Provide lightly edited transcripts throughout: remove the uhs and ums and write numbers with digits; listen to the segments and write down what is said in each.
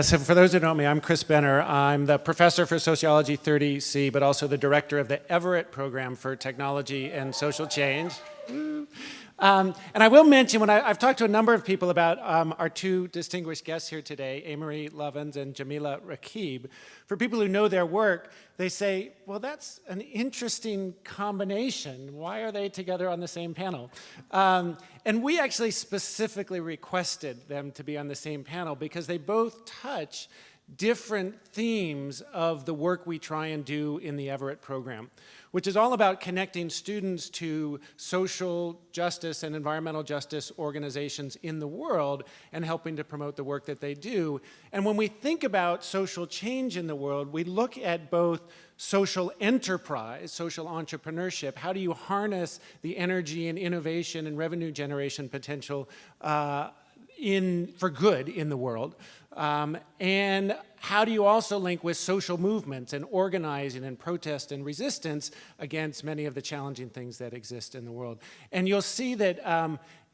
So for those who don't know me, I'm Chris Benner. I'm the professor for Sociology 30C, but also the director of the Everett Program for Technology and Social Change. And I will mention, when I've talked to a number of people about our two distinguished guests here today, Amory, Lovins, and Jamila, Raqib. For people who know their work, they say, well, that's an interesting combination. Why are they together on the same panel? And we actually specifically requested them to be on the same panel because they both touch different themes of the work we try and do in the Everett program, which is all about connecting students to social justice and environmental justice organizations in the world and helping to promote the work that they do. And when we think about social change in the world, we look at both social enterprise, social entrepreneurship. How do you harness the energy and innovation and revenue generation potential for good in the world? And how do you also link with social movements and organizing and protest and resistance against many of the challenging things that exist in the world? And you'll see that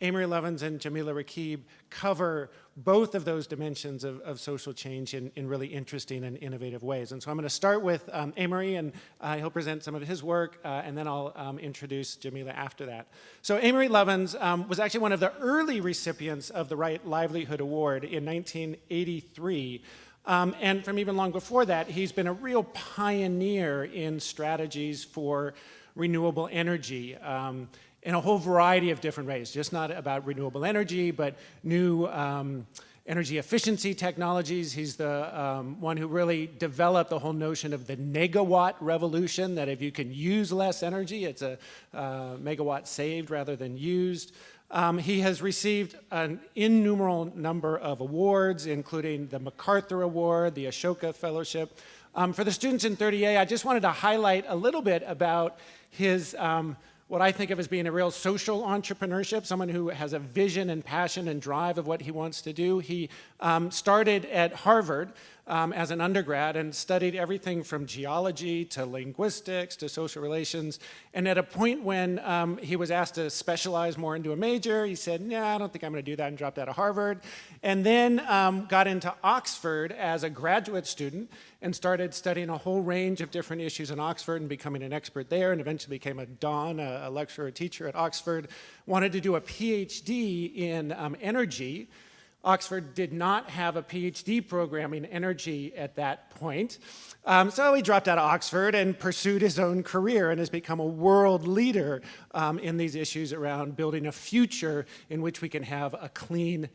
Amory Lovins and Jamila Raqib cover both of those dimensions of social change in really interesting and innovative ways. And so I'm going to start with Amory, and he'll present some of his work, and then I'll introduce Jamila after that. So Amory Lovins was actually one of the early recipients of the Right Livelihood Award in 1983. And from even long before that, he's been a real pioneer in strategies for renewable energy in a whole variety of different ways, just not about renewable energy, but new energy efficiency technologies. He's the one who really developed the whole notion of the negawatt revolution, that if you can use less energy, it's a megawatt saved rather than used. He has received an innumerable number of awards, including the MacArthur Award, the Ashoka Fellowship. For the students in 30A, I just wanted to highlight a little bit about his what I think of as being a real social entrepreneurship, someone who has a vision and passion and drive of what he wants to do. He started at Harvard as an undergrad and studied everything from geology to linguistics to social relations. And at a point when he was asked to specialize more into a major, he said, "Nah, I don't think I'm going to do that," and dropped out of Harvard. And then got into Oxford as a graduate student and started studying a whole range of different issues in Oxford and becoming an expert there, and eventually became a Don, a lecturer, teacher at Oxford. Wanted to do a PhD in energy. Oxford did not have a PhD program in energy at that point. So he dropped out of Oxford and pursued his own career and has become a world leader in these issues around building a future in which we can have a clean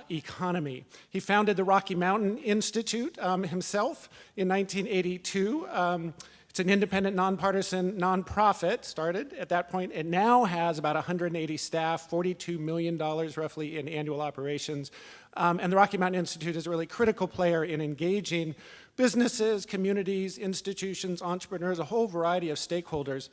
economy. He founded the Rocky Mountain Institute himself in 1982. It's an independent, nonpartisan nonprofit, started at that point. It now has about 180 staff, $42 million roughly in annual operations. And the Rocky Mountain Institute is a really critical player in engaging businesses, communities, institutions, entrepreneurs, a whole variety of stakeholders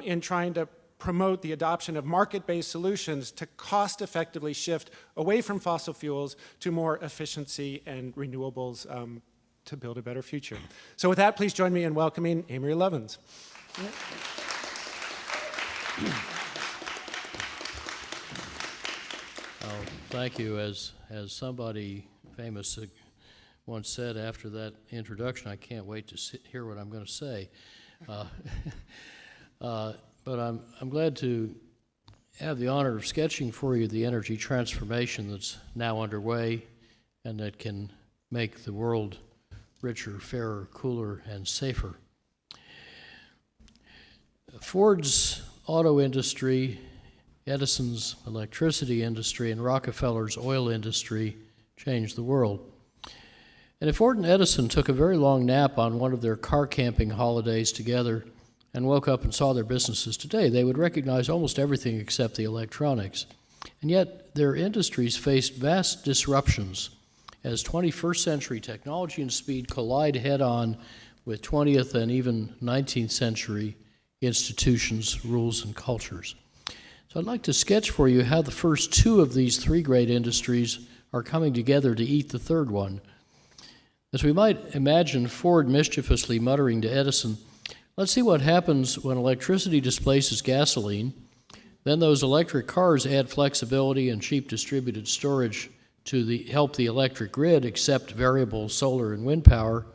in trying to promote the adoption of market-based solutions to cost-effectively shift away from fossil fuels to more efficiency and renewables to build a better future. So with that, please join me in welcoming Amory Lovins. Oh, thank you. As somebody famous once said after that introduction, I can't wait to hear what I'm going to say. But I'm glad to have the honor of sketching for you the energy transformation that's now underway and that can make the world richer, fairer, cooler, and safer. Ford's auto industry, Edison's electricity industry, and Rockefeller's oil industry changed the world. And if Ford and Edison took a very long nap on one of their car camping holidays together and woke up and saw their businesses today, they would recognize almost everything except the electronics. And yet their industries faced vast disruptions as 21st century technology and speed collide head-on with 20th and even 19th century institutions, rules, and cultures. So I'd like to sketch for you how the first two of these three great industries are coming together to eat the third one. As we might imagine Ford mischievously muttering to Edison, "Let's see what happens when electricity displaces gasoline. Then those electric cars add flexibility and cheap distributed storage to help the electric grid accept variable solar and wind power,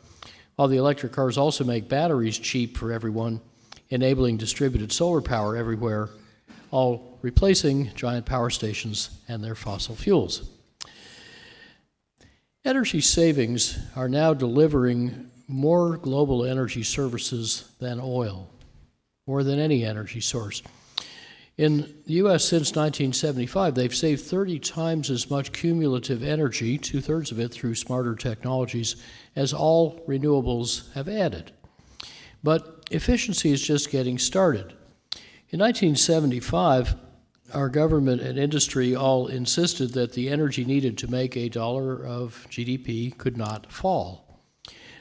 while the electric cars also make batteries cheap for everyone, enabling distributed solar power everywhere, all replacing giant power stations and their fossil fuels." Energy savings are now delivering more global energy services than oil, more than any energy source. In the U.S. since 1975, they've saved 30 times as much cumulative energy, two-thirds of it through smarter technologies, as all renewables have added. But efficiency is just getting started. In 1975, our government and industry all insisted that the energy needed to make $1 of GDP could not fall.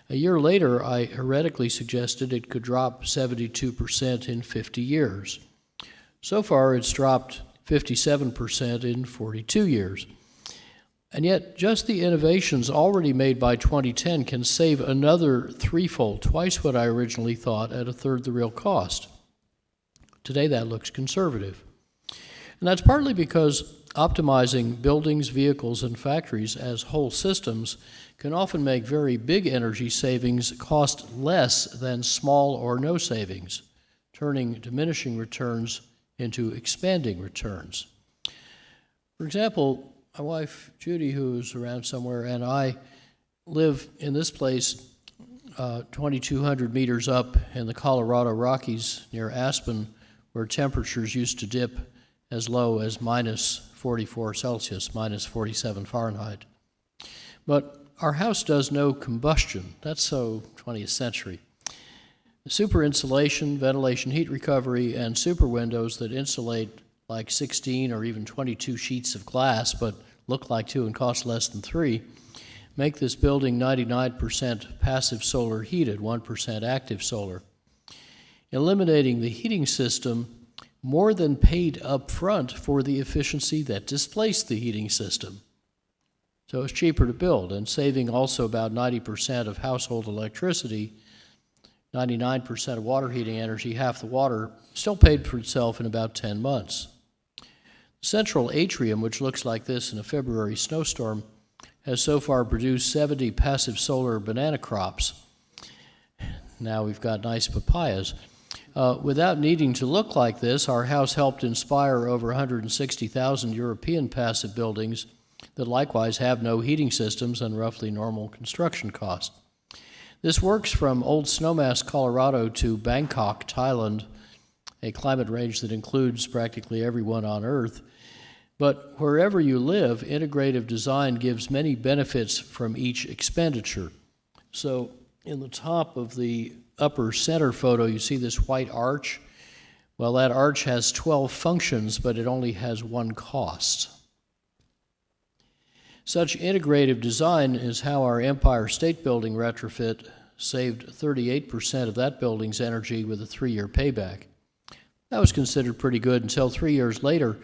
A year later, I heretically suggested it could drop 72% in 50 years. So far, it's dropped 57% in 42 years. And yet, just the innovations already made by 2010 can save another threefold, twice what I originally thought, at a third the real cost. Today, that looks conservative. And that's partly because optimizing buildings, vehicles, and factories as whole systems can often make very big energy savings cost less than small or no savings, turning diminishing returns into expanding returns. For example, my wife, Judy, who's around somewhere, and I live in this place 2,200 meters up in the Colorado Rockies near Aspen, where temperatures used to dip as low as minus 44 Celsius, minus 47 Fahrenheit. But our house does no combustion. That's so 20th century. Super insulation, ventilation, heat recovery, and super windows that insulate like 16 or even 22 sheets of glass but look like 2 and cost less than 3 make this building 99% passive solar heated, 1% active solar. Eliminating the heating system more than paid up front for the efficiency that displaced the heating system. So it's cheaper to build, and saving also about 90% of household electricity, 99% of water heating energy, half the water, still paid for itself in about 10 months. The central atrium, which looks like this in a February snowstorm, has so far produced 70 passive solar banana crops. Now we've got nice papayas. Without needing to look like this, our house helped inspire over 160,000 European passive buildings that likewise have no heating systems and roughly normal construction cost. This works from old Snowmass, Colorado to Bangkok, Thailand, a climate range that includes practically everyone on Earth. But wherever you live, integrative design gives many benefits from each expenditure. So in the top of the upper center photo, you see this white arch. Well, that arch has 12 functions, but it only has one cost. Such integrative design is how our Empire State Building retrofit saved 38% of that building's energy with a 3-year payback. That was considered pretty good until 3 years later,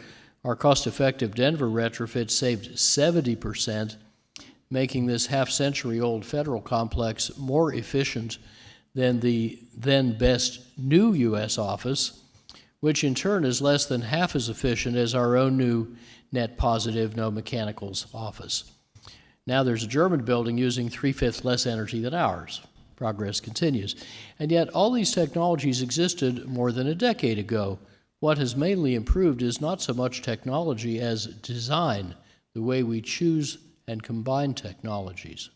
our cost-effective Denver retrofit saved 70%, making this half-century-old federal complex more efficient than the then-best new U.S. office, which in turn is less than half as efficient as our own new net positive, no mechanicals office. Now there's a German building using 3/5 less energy than ours. Progress continues. And yet all these technologies existed more than a decade ago. What has mainly improved is not so much technology as design, the way we choose and combine technologies.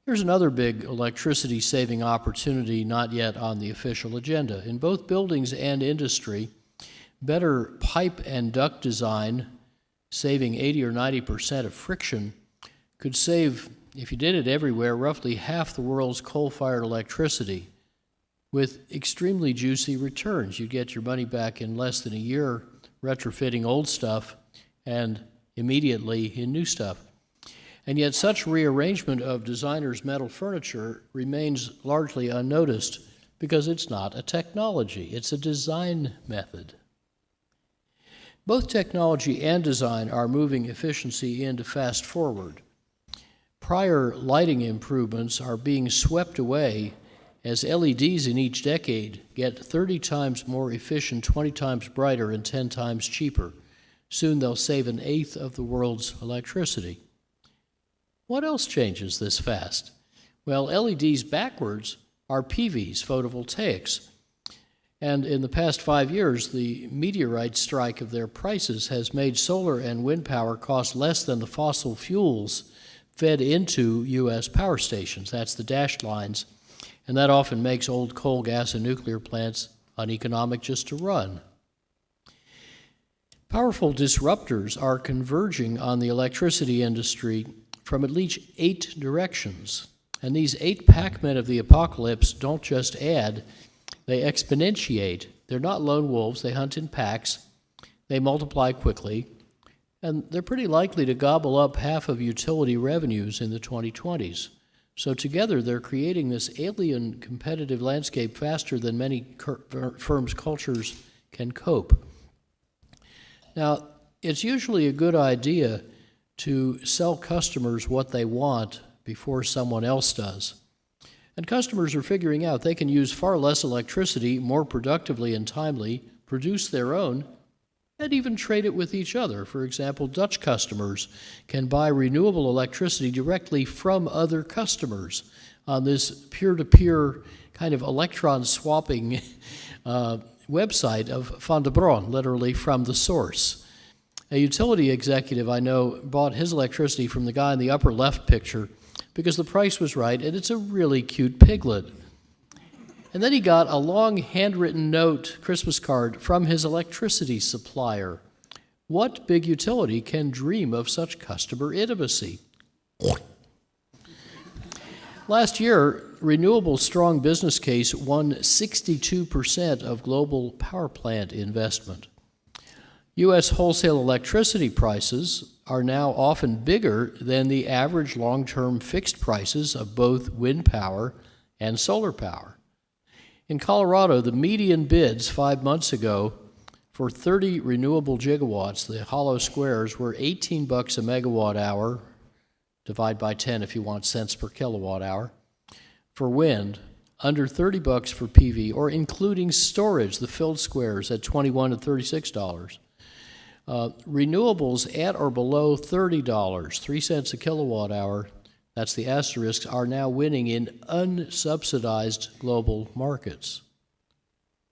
Here's another big electricity-saving opportunity not yet on the official agenda. In both buildings and industry, better pipe and duct design, saving 80 or 90% of friction, could save, if you did it everywhere, roughly half the world's coal-fired electricity with extremely juicy returns. You'd get your money back in less than a year retrofitting old stuff and immediately in new stuff. And yet such rearrangement of designers' metal furniture remains largely unnoticed because it's not a technology, it's a design method. Both technology and design are moving efficiency into fast forward. Prior lighting improvements are being swept away as LEDs in each decade get 30 times more efficient, 20 times brighter, and 10 times cheaper. Soon they'll save an eighth of the world's electricity. What else changes this fast? Well, LEDs backwards are PVs, photovoltaics. And in the past 5 years, the meteorite strike of their prices has made solar and wind power cost less than the fossil fuels fed into U.S. power stations. That's the dashed lines. And that often makes old coal, gas, and nuclear plants uneconomic just to run. Powerful disruptors are converging on the electricity industry from at least 8 directions. And these 8 Pac-Men of the apocalypse don't just add, they exponentiate. They're not lone wolves, they hunt in packs, they multiply quickly, and they're pretty likely to gobble up half of utility revenues in the 2020s. So together they're creating this alien competitive landscape faster than many firms' cultures can cope. Now, it's usually a good idea to sell customers what they want before someone else does. And customers are figuring out they can use far less electricity more productively and timely, produce their own, and even trade it with each other. For example, Dutch customers can buy renewable electricity directly from other customers on this peer-to-peer kind of electron swapping website of Van de Bron, literally from the source. A utility executive I know bought his electricity from the guy in the upper left picture because the price was right, and it's a really cute piglet. And then he got a long handwritten note, Christmas card, from his electricity supplier. What big utility can dream of such customer intimacy? Last year, Renewable's strong business case won 62% of global power plant investment. U.S. wholesale electricity prices are now often bigger than the average long-term fixed prices of both wind power and solar power. In Colorado, the median bids 5 months ago for 30 renewable gigawatts, the hollow squares, were $18 a megawatt hour, divide by 10 if you want cents per kilowatt hour, for wind, under $30 for PV, or including storage, the filled squares at $21 to $36. Renewables at or below $30, 3 cents a kilowatt hour, that's the asterisks, are now winning in unsubsidized global markets.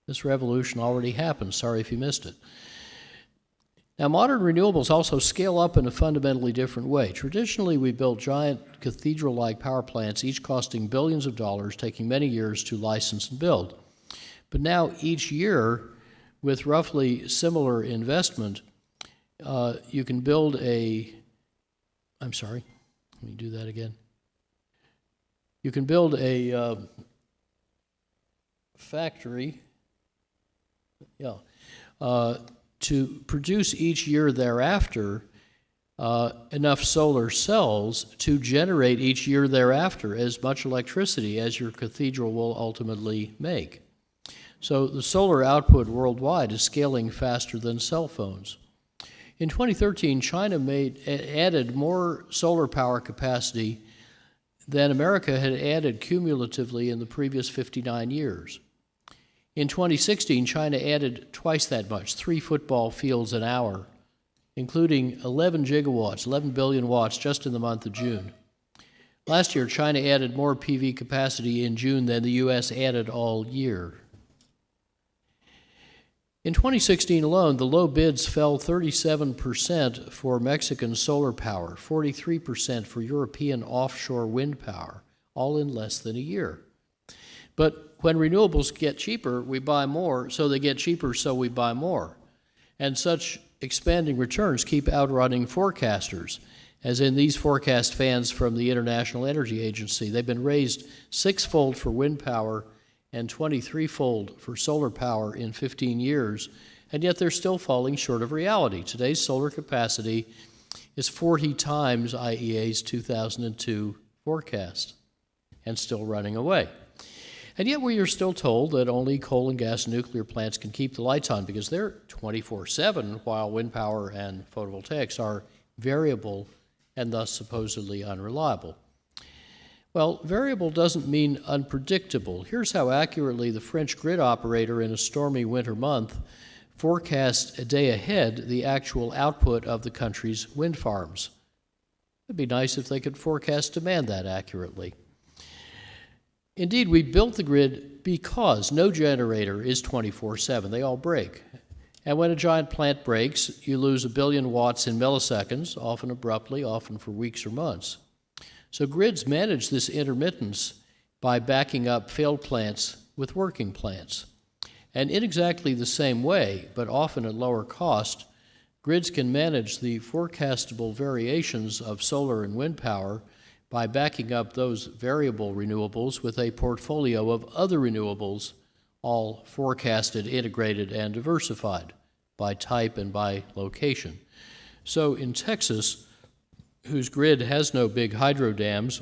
This revolution already happened. Sorry if you missed it. Now, modern renewables also scale up in a fundamentally different way. Traditionally, we built giant cathedral-like power plants, each costing billions of dollars, taking many years to license and build. But now, each year, with roughly similar investment, you can build let me do that again. You can build a factory to produce each year thereafter enough solar cells to generate each year thereafter as much electricity as your cathedral will ultimately make. So the solar output worldwide is scaling faster than cell phones. In 2013, China added more solar power capacity than America had added cumulatively in the previous 59 years. In 2016, China added twice that much, 3 football fields an hour, including 11 gigawatts, 11 billion watts just in the month of June. Last year, China added more PV capacity in June than the U.S. added all year. In 2016 alone, the low bids fell 37% for Mexican solar power, 43% for European offshore wind power, all in less than a year. But when renewables get cheaper, we buy more, so they get cheaper, so we buy more. And such expanding returns keep outrunning forecasters, as in these forecast fans from the International Energy Agency. They've been raised 6-fold for wind power and 23-fold for solar power in 15 years, and yet they're still falling short of reality. Today's solar capacity is 40 times IEA's 2002 forecast, and still running away. And yet we are still told that only coal and gas and nuclear plants can keep the lights on because they're 24/7, while wind power and photovoltaics are variable and thus supposedly unreliable. Well, variable doesn't mean unpredictable. Here's how accurately the French grid operator in a stormy winter month forecast a day ahead the actual output of the country's wind farms. It'd be nice if they could forecast demand that accurately. Indeed, we built the grid because no generator is 24/7. They all break. And when a giant plant breaks, you lose 1 billion watts in milliseconds, often abruptly, often for weeks or months. So grids manage this intermittence by backing up failed plants with working plants. And in exactly the same way, but often at lower cost, grids can manage the forecastable variations of solar and wind power by backing up those variable renewables with a portfolio of other renewables, all forecasted, integrated, and diversified by type and by location. So in Texas, whose grid has no big hydro dams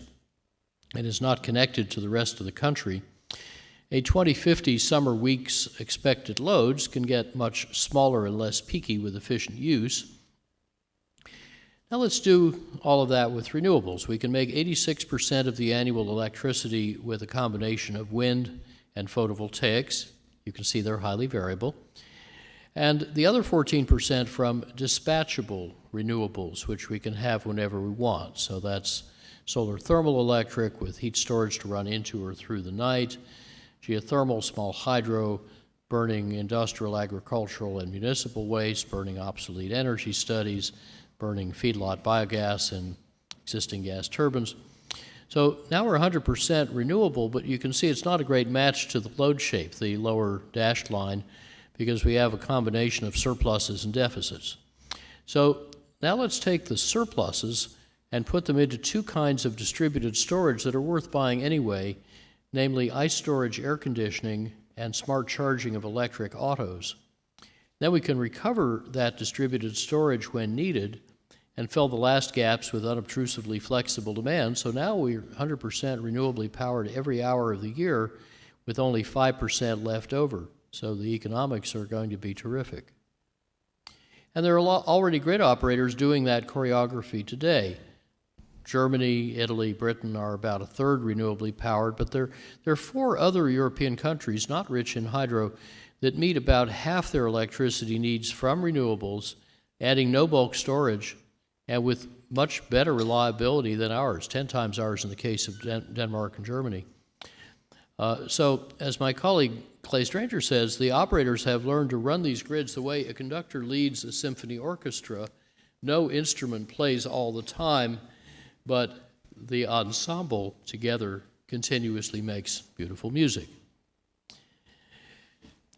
and is not connected to the rest of the country, a 2050 summer week's expected loads can get much smaller and less peaky with efficient use. Now let's do all of that with renewables. We can make 86% of the annual electricity with a combination of wind and photovoltaics. You can see they're highly variable. And the other 14% from dispatchable renewables, which we can have whenever we want. So that's solar thermal electric with heat storage to run into or through the night, geothermal, small hydro, burning industrial, agricultural, and municipal waste, burning obsolete energy studies, burning feedlot biogas and existing gas turbines. So now we're 100% renewable, but you can see it's not a great match to the load shape, the lower dashed line, because we have a combination of surpluses and deficits. So now let's take the surpluses and put them into two kinds of distributed storage that are worth buying anyway, namely ice storage, air conditioning, and smart charging of electric autos. Then we can recover that distributed storage when needed and fill the last gaps with unobtrusively flexible demand. So now we're 100% renewably powered every hour of the year with only 5% left over. So the economics are going to be terrific. And there are already grid operators doing that choreography today. Germany, Italy, Britain are about a third renewably powered, but there are 4 other European countries not rich in hydro that meet about half their electricity needs from renewables, adding no bulk storage, and with much better reliability than ours, 10 times ours in the case of Denmark and Germany. So, as my colleague Clay Stranger says, the operators have learned to run these grids the way a conductor leads a symphony orchestra. No instrument plays all the time, but the ensemble together continuously makes beautiful music.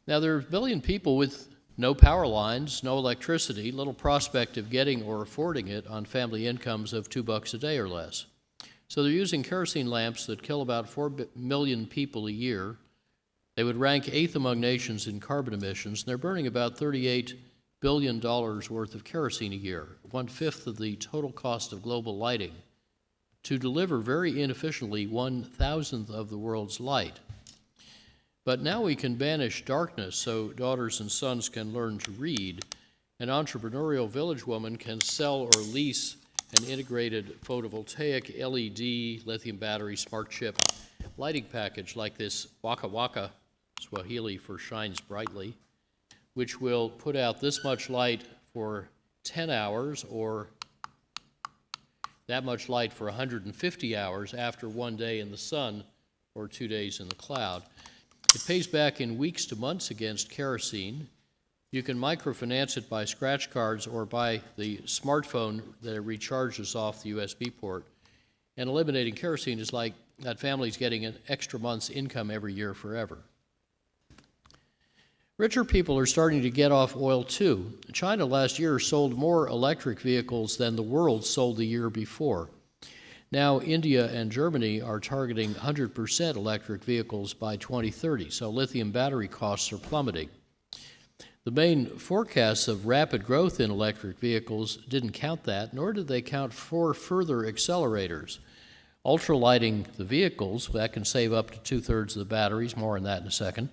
Now, there are 1 billion people with no power lines, no electricity, little prospect of getting or affording it on family incomes of $2 a day or less. So they're using kerosene lamps that kill about 4 million people a year. They would rank 8th among nations in carbon emissions, and they're burning about $38 billion worth of kerosene a year, 1/5 of the total cost of global lighting, to deliver very inefficiently 1/1000th of the world's light. But now we can banish darkness so daughters and sons can learn to read. An entrepreneurial village woman can sell or lease an integrated photovoltaic LED, lithium battery, smart chip lighting package like this Waka Waka, Swahili for shines brightly, which will put out this much light for 10 hours or that much light for 150 hours after 1 day in the sun or 2 days in the cloud. It pays back in weeks to months against kerosene. You can microfinance it by scratch cards or by the smartphone that it recharges off the USB port. And eliminating kerosene is like that family's getting an extra month's income every year forever. Richer people are starting to get off oil too. China last year sold more electric vehicles than the world sold the year before. Now India and Germany are targeting 100% electric vehicles by 2030, so lithium battery costs are plummeting. The main forecasts of rapid growth in electric vehicles didn't count that, nor did they count 4 further accelerators. ultralighting the vehicles, that can save up to 2/3 of the batteries, more on that in a second.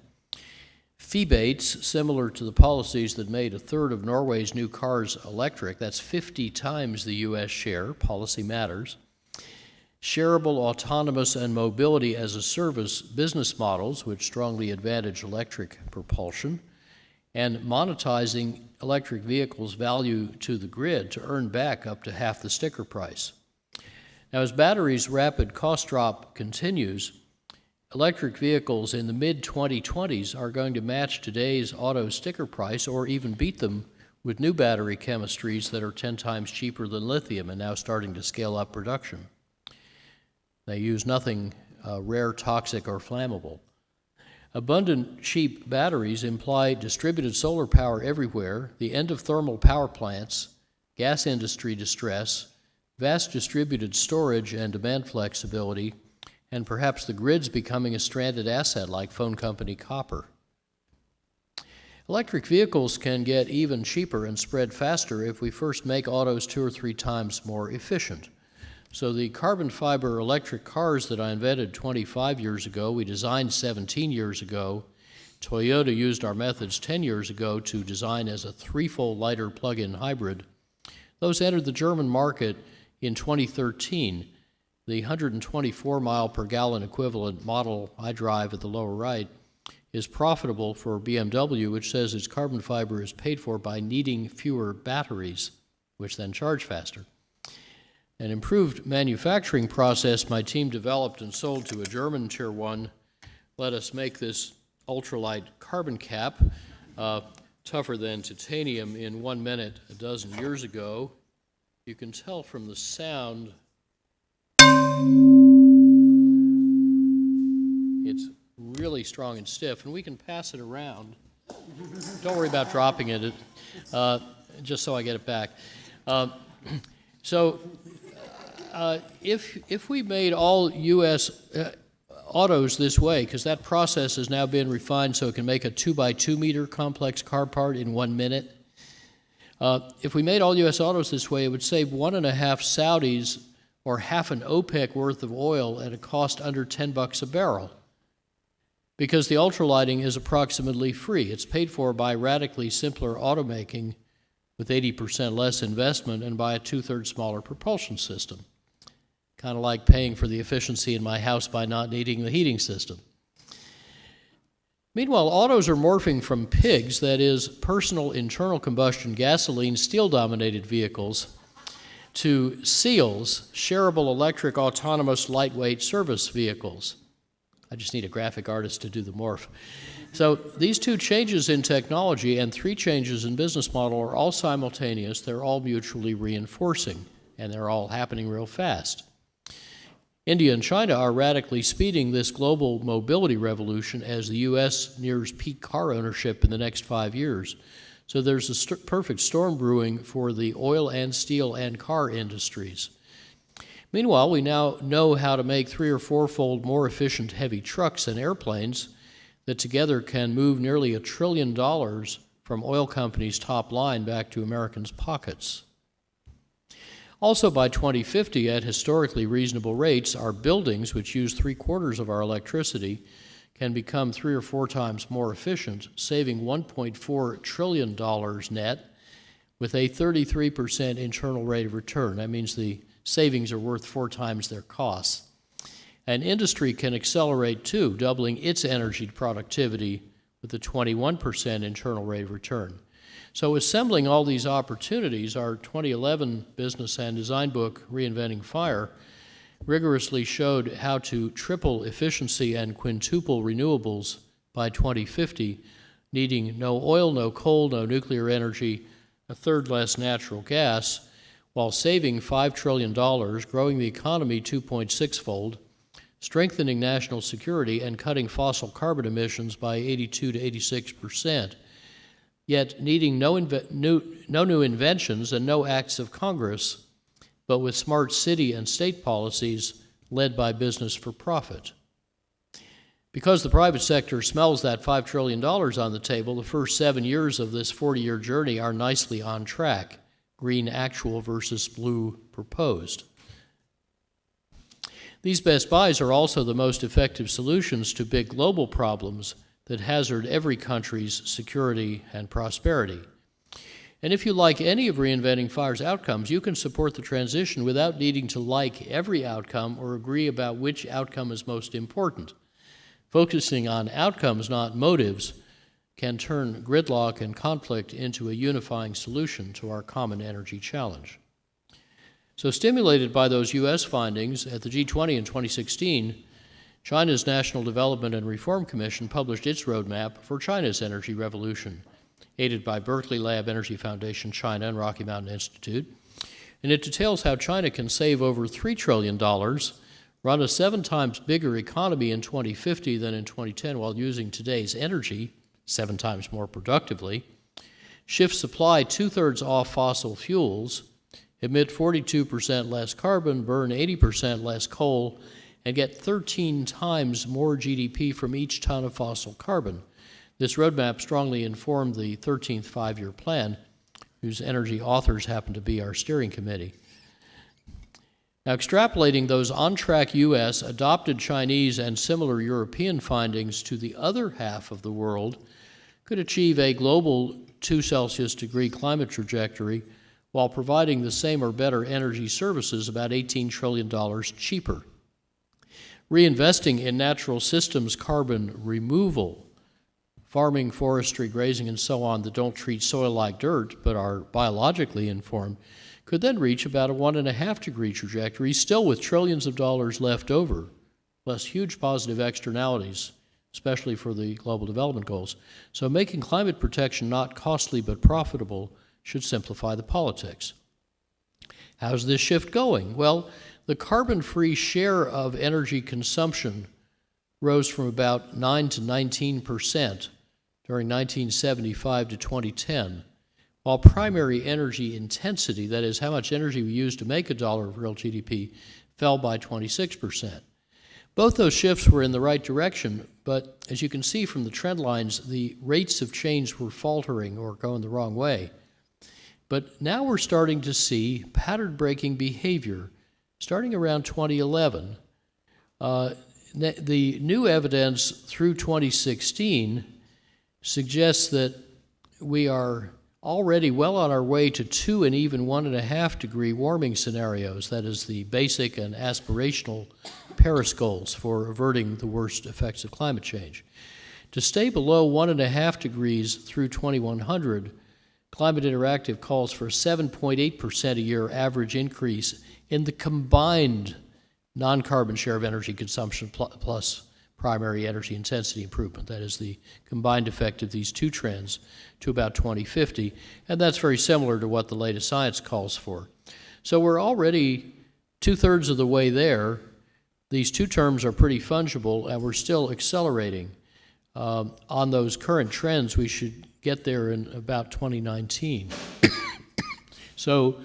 Fee-bates, similar to the policies that made 1/3 of Norway's new cars electric, that's 50 times the U.S. share, policy matters. Shareable, autonomous, and mobility as a service business models, which strongly advantage electric propulsion, and monetizing electric vehicles' value to the grid to earn back up to half the sticker price. Now, as batteries' rapid cost drop continues, electric vehicles in the mid-2020s are going to match today's auto sticker price or even beat them with new battery chemistries that are 10 times cheaper than lithium and now starting to scale up production. They use nothing rare, toxic, or flammable. Abundant, cheap batteries imply distributed solar power everywhere, the end of thermal power plants, gas industry distress, vast distributed storage and demand flexibility, and perhaps the grid's becoming a stranded asset like phone company copper. Electric vehicles can get even cheaper and spread faster if we first make autos 2 or 3 times more efficient. So the carbon fiber electric cars that I invented 25 years ago, we designed 17 years ago. Toyota used our methods 10 years ago to design as a 3-fold lighter plug-in hybrid. Those entered the German market in 2013. The 124 mile per gallon equivalent model I drive at the lower right is profitable for BMW, which says its carbon fiber is paid for by needing fewer batteries, which then charge faster. An improved manufacturing process my team developed and sold to a German Tier 1 let us make this ultralight carbon cap, tougher than titanium, in 1 minute a dozen years ago. You can tell from the sound it's really strong and stiff, and we can pass it around. Don't worry about dropping it, just so I get it back. If we made all U.S. autos this way, because that process has now been refined so it can make a 2x2 meter complex car part in 1 minute, if we made all U.S. autos this way, it would save 1.5 Saudis or half an OPEC worth of oil at a cost under $10 a barrel. Because the ultralighting is approximately free. It's paid for by radically simpler automaking with 80% less investment and by a 2/3 smaller propulsion system. Kind of like paying for the efficiency in my house by not needing the heating system. Meanwhile, autos are morphing from pigs, that is, personal internal combustion gasoline steel-dominated vehicles, to SEALs, shareable electric autonomous lightweight service vehicles. I just need a graphic artist to do the morph. So these 2 changes in technology and 3 changes in business model are all simultaneous. They're all mutually reinforcing, and they're all happening real fast. India and China are radically speeding this global mobility revolution as the U.S. nears peak car ownership in the next 5 years. So there's a perfect storm brewing for the oil and steel and car industries. Meanwhile, we now know how to make 3 or 4-fold more efficient heavy trucks and airplanes that together can move nearly $1 trillion from oil companies' top line back to Americans' pockets. Also, by 2050, at historically reasonable rates, our buildings, which use 3/4 of our electricity, can become 3 or 4 times more efficient, saving $1.4 trillion net with a 33% internal rate of return. That means the savings are worth 4 times their costs. And industry can accelerate too, doubling its energy productivity with a 21% internal rate of return. So assembling all these opportunities, our 2011 business and design book, Reinventing Fire, rigorously showed how to triple efficiency and quintuple renewables by 2050, needing no oil, no coal, no nuclear energy, 1/3 less natural gas, while saving $5 trillion, growing the economy 2.6-fold, strengthening national security, and cutting fossil carbon emissions by 82 to 86%, yet needing no new inventions and no acts of Congress, but with smart city and state policies led by business for profit. Because the private sector smells that $5 trillion on the table, the first 7 years of this 40-year journey are nicely on track, green actual versus blue proposed. These best buys are also the most effective solutions to big global problems that hazard every country's security and prosperity. And if you like any of Reinventing Fire's outcomes, you can support the transition without needing to like every outcome or agree about which outcome is most important. Focusing on outcomes, not motives, can turn gridlock and conflict into a unifying solution to our common energy challenge. So, stimulated by those U.S. findings, at the G20 in 2016, China's National Development and Reform Commission published its roadmap for China's energy revolution, aided by Berkeley Lab Energy Foundation China and Rocky Mountain Institute. And it details how China can save over $3 trillion, run a 7 times bigger economy in 2050 than in 2010 while using today's energy 7 times more productively, shift supply 2/3 off fossil fuels, emit 42% less carbon, burn 80% less coal, and get 13 times more GDP from each ton of fossil carbon. This roadmap strongly informed the 13th five-year plan, whose energy authors happen to be our steering committee. Now, extrapolating those on-track U.S., adopted Chinese, and similar European findings to the other half of the world could achieve a global 2 Celsius degree climate trajectory while providing the same or better energy services about $18 trillion cheaper. Reinvesting in natural systems carbon removal, farming, forestry, grazing, and so on that don't treat soil like dirt but are biologically informed, could then reach about a 1.5 degree trajectory, still with trillions of dollars left over, plus huge positive externalities, especially for the global development goals. So making climate protection not costly but profitable should simplify the politics. How's this shift going? Well, the carbon-free share of energy consumption rose from about 9 to 19% during 1975 to 2010, while primary energy intensity, that is, how much energy we use to make a dollar of real GDP, fell by 26%. Both those shifts were in the right direction, but as you can see from the trend lines, the rates of change were faltering or going the wrong way. But now we're starting to see pattern-breaking behavior starting around 2011. The new evidence through 2016 suggests that we are already well on our way to 2 and even 1.5 degree warming scenarios. That is the basic and aspirational Paris goals for averting the worst effects of climate change. To stay below 1.5 degrees through 2100, Climate Interactive calls for a 7.8% a year average increase in the combined non-carbon share of energy consumption plus primary energy intensity improvement. That is the combined effect of these two trends to about 2050, and that's very similar to what the latest science calls for. So we're already 2/3 of the way there. These two terms are pretty fungible, and we're still accelerating. On those current trends, we should get there in about 2019. So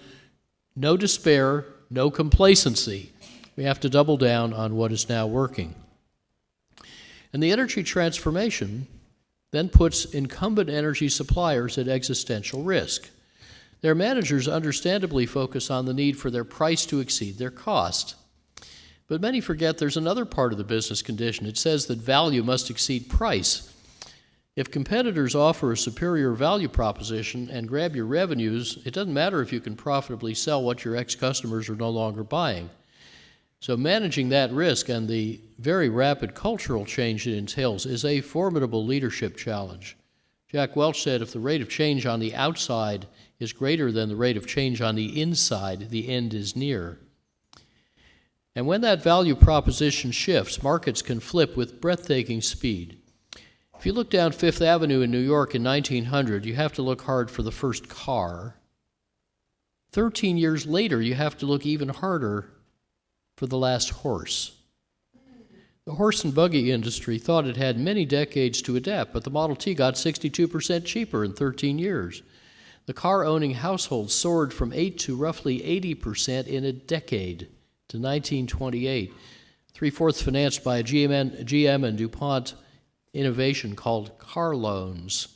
no despair, no complacency. We have to double down on what is now working. And the energy transformation then puts incumbent energy suppliers at existential risk. Their managers understandably focus on the need for their price to exceed their cost. But many forget there's another part of the business condition. It says that value must exceed price. If competitors offer a superior value proposition and grab your revenues, it doesn't matter if you can profitably sell what your ex-customers are no longer buying. So managing that risk and the very rapid cultural change it entails is a formidable leadership challenge. Jack Welch said, if the rate of change on the outside is greater than the rate of change on the inside, the end is near. And when that value proposition shifts, markets can flip with breathtaking speed. If you look down Fifth Avenue in New York in 1900, you have to look hard for the first car. 13 years later, you have to look even harder for the last horse. The horse and buggy industry thought it had many decades to adapt, but the Model T got 62% cheaper in 13 years. The car-owning household soared from 8 to roughly 80% in a decade to 1928, 3/4 financed by a GM and DuPont innovation called car loans.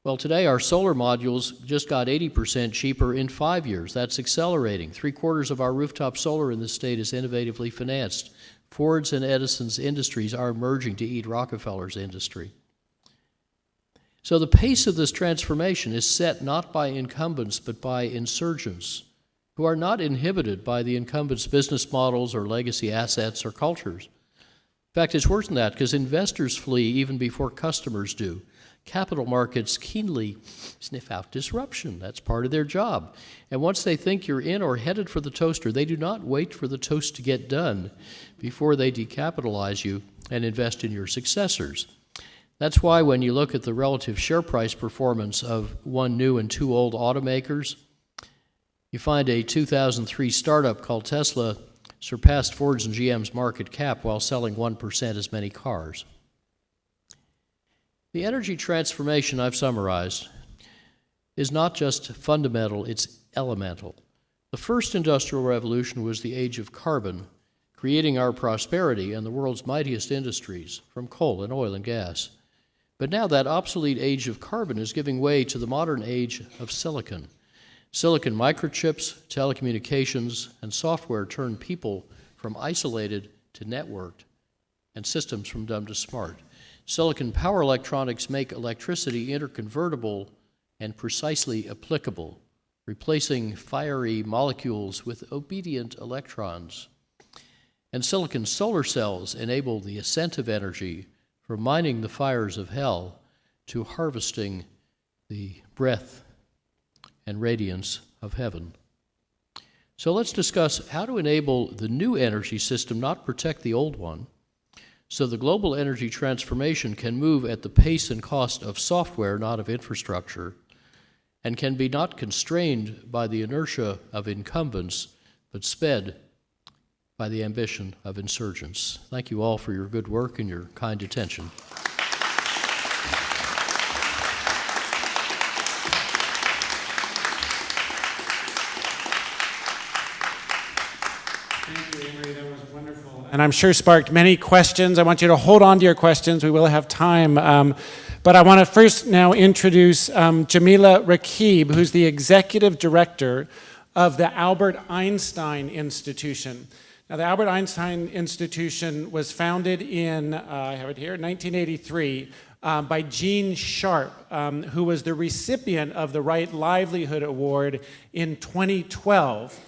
Well, today our solar modules just got 80% cheaper in 5 years. That's accelerating. 3/4 of our rooftop solar in the state is innovatively financed. Ford's and Edison's industries are emerging to eat Rockefeller's industry. So the pace of this transformation is set not by incumbents, but by insurgents, who are not inhibited by the incumbents' business models or legacy assets or cultures. In fact, it's worse than that, because investors flee even before customers do. Capital markets keenly sniff out disruption. That's part of their job. And once they think you're in or headed for the toaster, they do not wait for the toast to get done before they decapitalize you and invest in your successors. That's why when you look at the relative share price performance of one new and two old automakers, you find a 2003 startup called Tesla surpassed Ford's and GM's market cap while selling 1% as many cars. The energy transformation I've summarized is not just fundamental, it's elemental. The first industrial revolution was the age of carbon, creating our prosperity and the world's mightiest industries, from coal and oil and gas. But now that obsolete age of carbon is giving way to the modern age of silicon. Silicon microchips, telecommunications, and software turn people from isolated to networked, and systems from dumb to smart. Silicon power electronics make electricity interconvertible and precisely applicable, replacing fiery molecules with obedient electrons. And silicon solar cells enable the ascent of energy from mining the fires of hell to harvesting the breath and radiance of heaven. So let's discuss how to enable the new energy system, not protect the old one, so the global energy transformation can move at the pace and cost of software, not of infrastructure, and can be not constrained by the inertia of incumbents, but sped by the ambition of insurgents. Thank you all for your good work and your kind attention. Thank you, Amory. That was wonderful. And I'm sure sparked many questions. I want you to hold on to your questions. We will have time. But I want to first now introduce Jamila Raqib, who's the executive director of the Albert Einstein Institution. Now, the Albert Einstein Institution was founded in, I have it here, 1983, by Gene Sharp, who was the recipient of the Right Livelihood Award in 2012.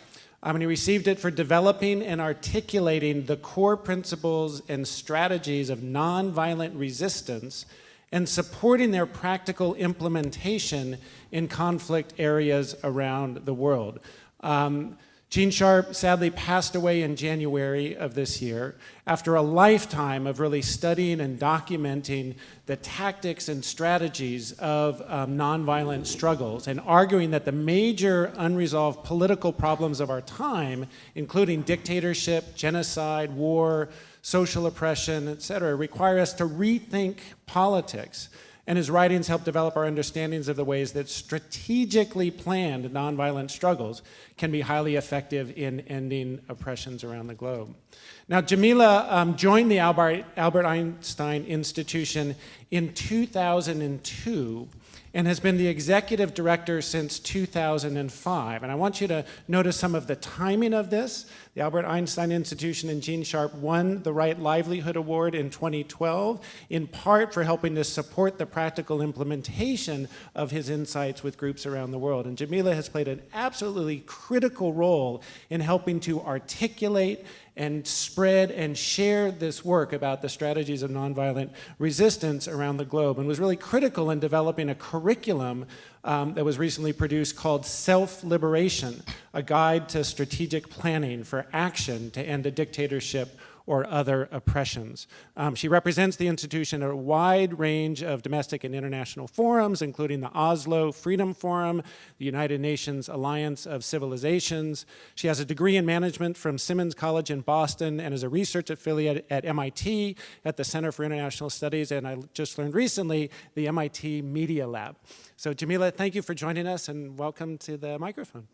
And he received it for developing and articulating the core principles and strategies of nonviolent resistance and supporting their practical implementation in conflict areas around the world. Gene Sharp sadly passed away in January of this year after a lifetime of really studying and documenting the tactics and strategies of nonviolent struggles and arguing that the major unresolved political problems of our time, including dictatorship, genocide, war, social oppression, etc., require us to rethink politics. And his writings help develop our understandings of the ways that strategically planned nonviolent struggles can be highly effective in ending oppressions around the globe. Now, Jamila joined the Albert Einstein Institution in 2002 and has been the executive director since 2005. And I want you to notice some of the timing of this. The Albert Einstein Institution and Gene Sharp won the Right Livelihood Award in 2012, in part for helping to support the practical implementation of his insights with groups around the world. And Jamila has played an absolutely critical role in helping to articulate and spread and share this work about the strategies of nonviolent resistance around the globe, and was really critical in developing a curriculum that was recently produced called Self-Liberation, a guide to strategic planning for action to end a dictatorship or other oppressions. She represents the institution at a wide range of domestic and international forums, including the Oslo Freedom Forum, the United Nations Alliance of Civilizations. She has a degree in management from Simmons College in Boston and is a research affiliate at MIT at the Center for International Studies, and I just learned recently, the MIT Media Lab. So Jamila, thank you for joining us and welcome to the microphone.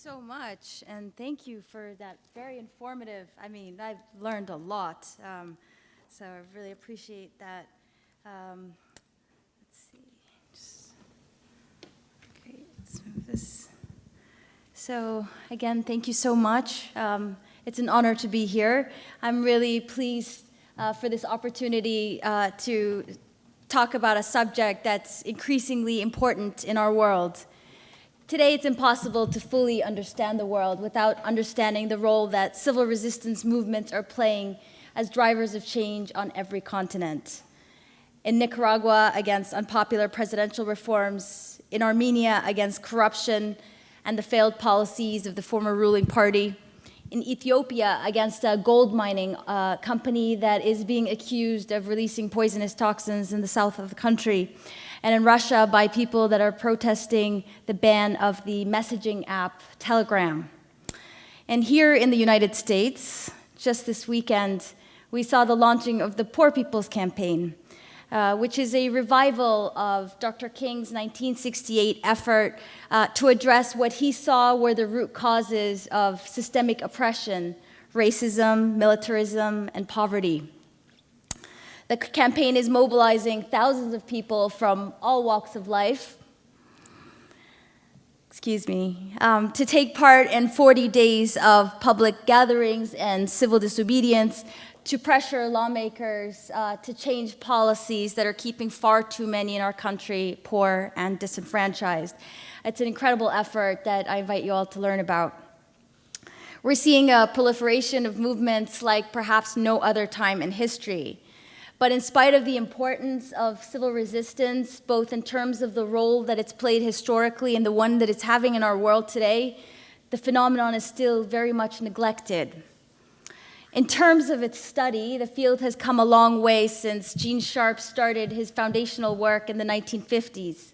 so much, and thank you for that very informative. I mean, I've learned a lot, so I really appreciate that. Let's see. Okay, let's move this. So again, thank you so much. It's an honor to be here. I'm really pleased for this opportunity to talk about a subject that's increasingly important in our world. Today, it's impossible to fully understand the world without understanding the role that civil resistance movements are playing as drivers of change on every continent. In Nicaragua, against unpopular presidential reforms, in Armenia, against corruption and the failed policies of the former ruling party, in Ethiopia, against a gold mining company that is being accused of releasing poisonous toxins in the south of the country, and in Russia by people that are protesting the ban of the messaging app Telegram. And here in the United States, just this weekend, we saw the launching of the Poor People's Campaign, which is a revival of Dr. King's 1968 effort to address what he saw were the root causes of systemic oppression, racism, militarism, and poverty. The campaign is mobilizing thousands of people from all walks of life, to take part in 40 days of public gatherings and civil disobedience to pressure lawmakers to change policies that are keeping far too many in our country poor and disenfranchised. It's an incredible effort that I invite you all to learn about. We're seeing a proliferation of movements like perhaps no other time in history. But in spite of the importance of civil resistance, both in terms of the role that it's played historically and the one that it's having in our world today, the phenomenon is still very much neglected. In terms of its study, the field has come a long way since Gene Sharp started his foundational work in the 1950s.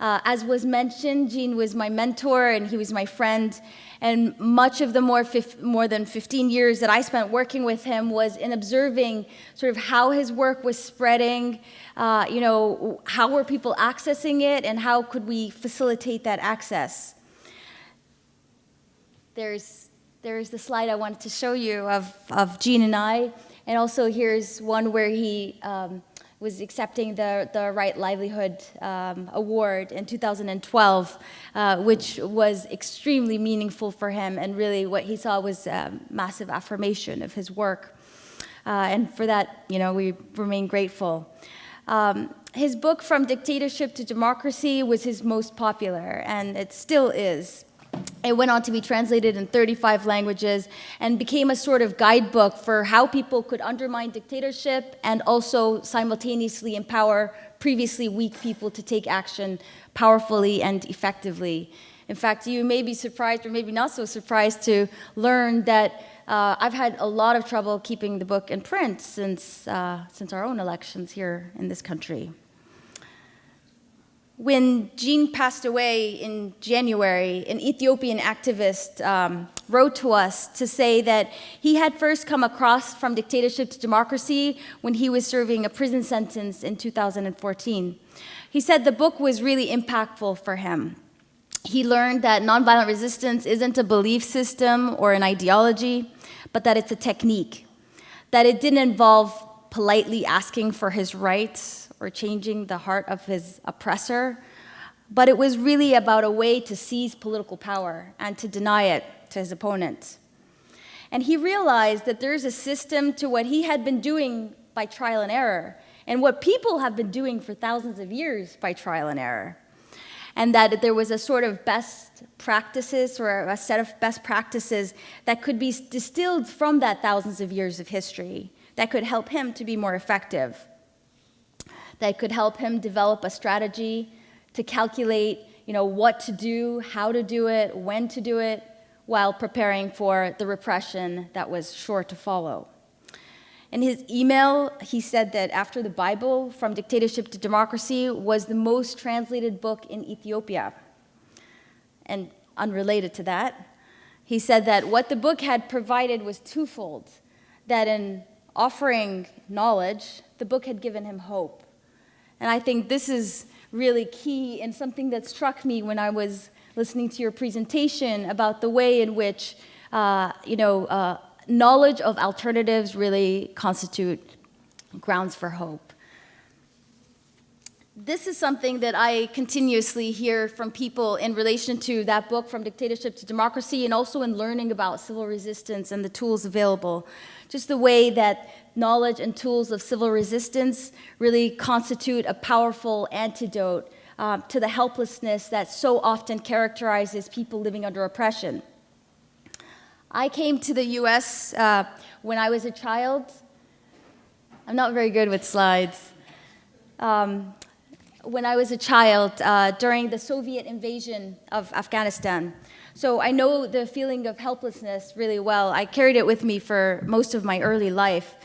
As was mentioned, Gene was my mentor and he was my friend, and much of the more than 15 years that I spent working with him was in observing sort of how his work was spreading, how were people accessing it, and how could we facilitate that access. There's the slide I wanted to show you of Gene and I, and also here's one where he was accepting the Right Livelihood Award in 2012, which was extremely meaningful for him, and really what he saw was massive affirmation of his work. And for that, we remain grateful. His book, From Dictatorship to Democracy, was his most popular, and it still is. It went on to be translated in 35 languages and became a sort of guidebook for how people could undermine dictatorship and also simultaneously empower previously weak people to take action powerfully and effectively. In fact, you may be surprised or maybe not so surprised to learn that I've had a lot of trouble keeping the book in print since our own elections here in this country. When Gene passed away in January, an Ethiopian activist wrote to us to say that he had first come across From Dictatorship to Democracy when he was serving a prison sentence in 2014. He said the book was really impactful for him. He learned that nonviolent resistance isn't a belief system or an ideology, but that it's a technique, that it didn't involve politely asking for his rights or changing the heart of his oppressor, but it was really about a way to seize political power and to deny it to his opponents. And he realized that there's a system to what he had been doing by trial and error, and what people have been doing for thousands of years by trial and error, and that there was a sort of best practices or a set of best practices that could be distilled from that thousands of years of history that could help him to be more effective, that could help him develop a strategy to calculate, what to do, how to do it, when to do it, while preparing for the repression that was sure to follow. In his email, he said that after the Bible, From Dictatorship to Democracy was the most translated book in Ethiopia. And unrelated to that, he said that what the book had provided was twofold, that in offering knowledge, the book had given him hope. And I think this is really key and something that struck me when I was listening to your presentation about the way in which, knowledge of alternatives really constitute grounds for hope. This is something that I continuously hear from people in relation to that book, From Dictatorship to Democracy, and also in learning about civil resistance and the tools available. Just the way that knowledge and tools of civil resistance really constitute a powerful antidote to the helplessness that so often characterizes people living under oppression. I came to the US when I was a child. I'm not very good with slides. When I was a child, during the Soviet invasion of Afghanistan. So I know the feeling of helplessness really well. I carried it with me for most of my early life.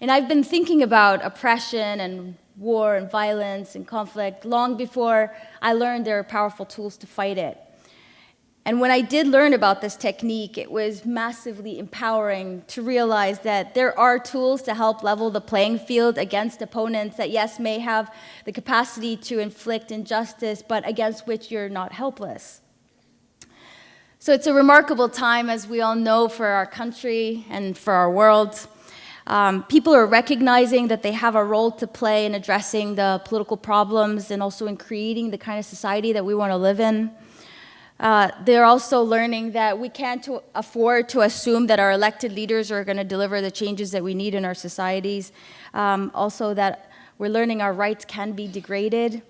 And I've been thinking about oppression and war and violence and conflict long before I learned there are powerful tools to fight it. And when I did learn about this technique, it was massively empowering to realize that there are tools to help level the playing field against opponents that, yes, may have the capacity to inflict injustice, but against which you're not helpless. So it's a remarkable time, as we all know, for our country and for our world. People are recognizing that they have a role to play in addressing the political problems and also in creating the kind of society that we want to live in. They're also learning that we can't afford to assume that our elected leaders are going to deliver the changes that we need in our societies. Also that we're learning our rights can be degraded,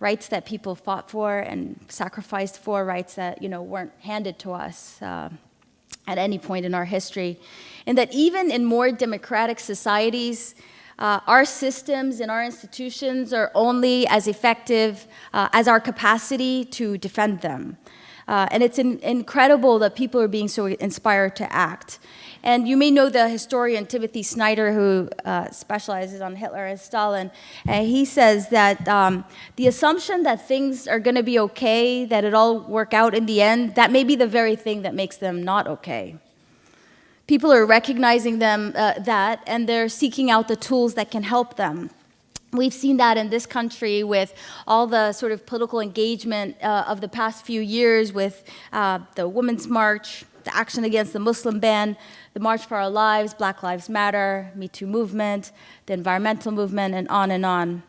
rights that people fought for and sacrificed for, rights that weren't handed to us at any point in our history. And that even in more democratic societies, our systems and our institutions are only as effective as our capacity to defend them. And it's incredible that people are being so inspired to act. And you may know the historian Timothy Snyder, who specializes on Hitler and Stalin. And he says that the assumption that things are going to be okay, that it all work out in the end, that may be the very thing that makes them not okay. People are recognizing that, and they're seeking out the tools that can help them. We've seen that in this country with all the sort of political engagement of the past few years with the Women's March, the action against the Muslim ban, the March for Our Lives, Black Lives Matter, Me Too movement, the environmental movement, and on, and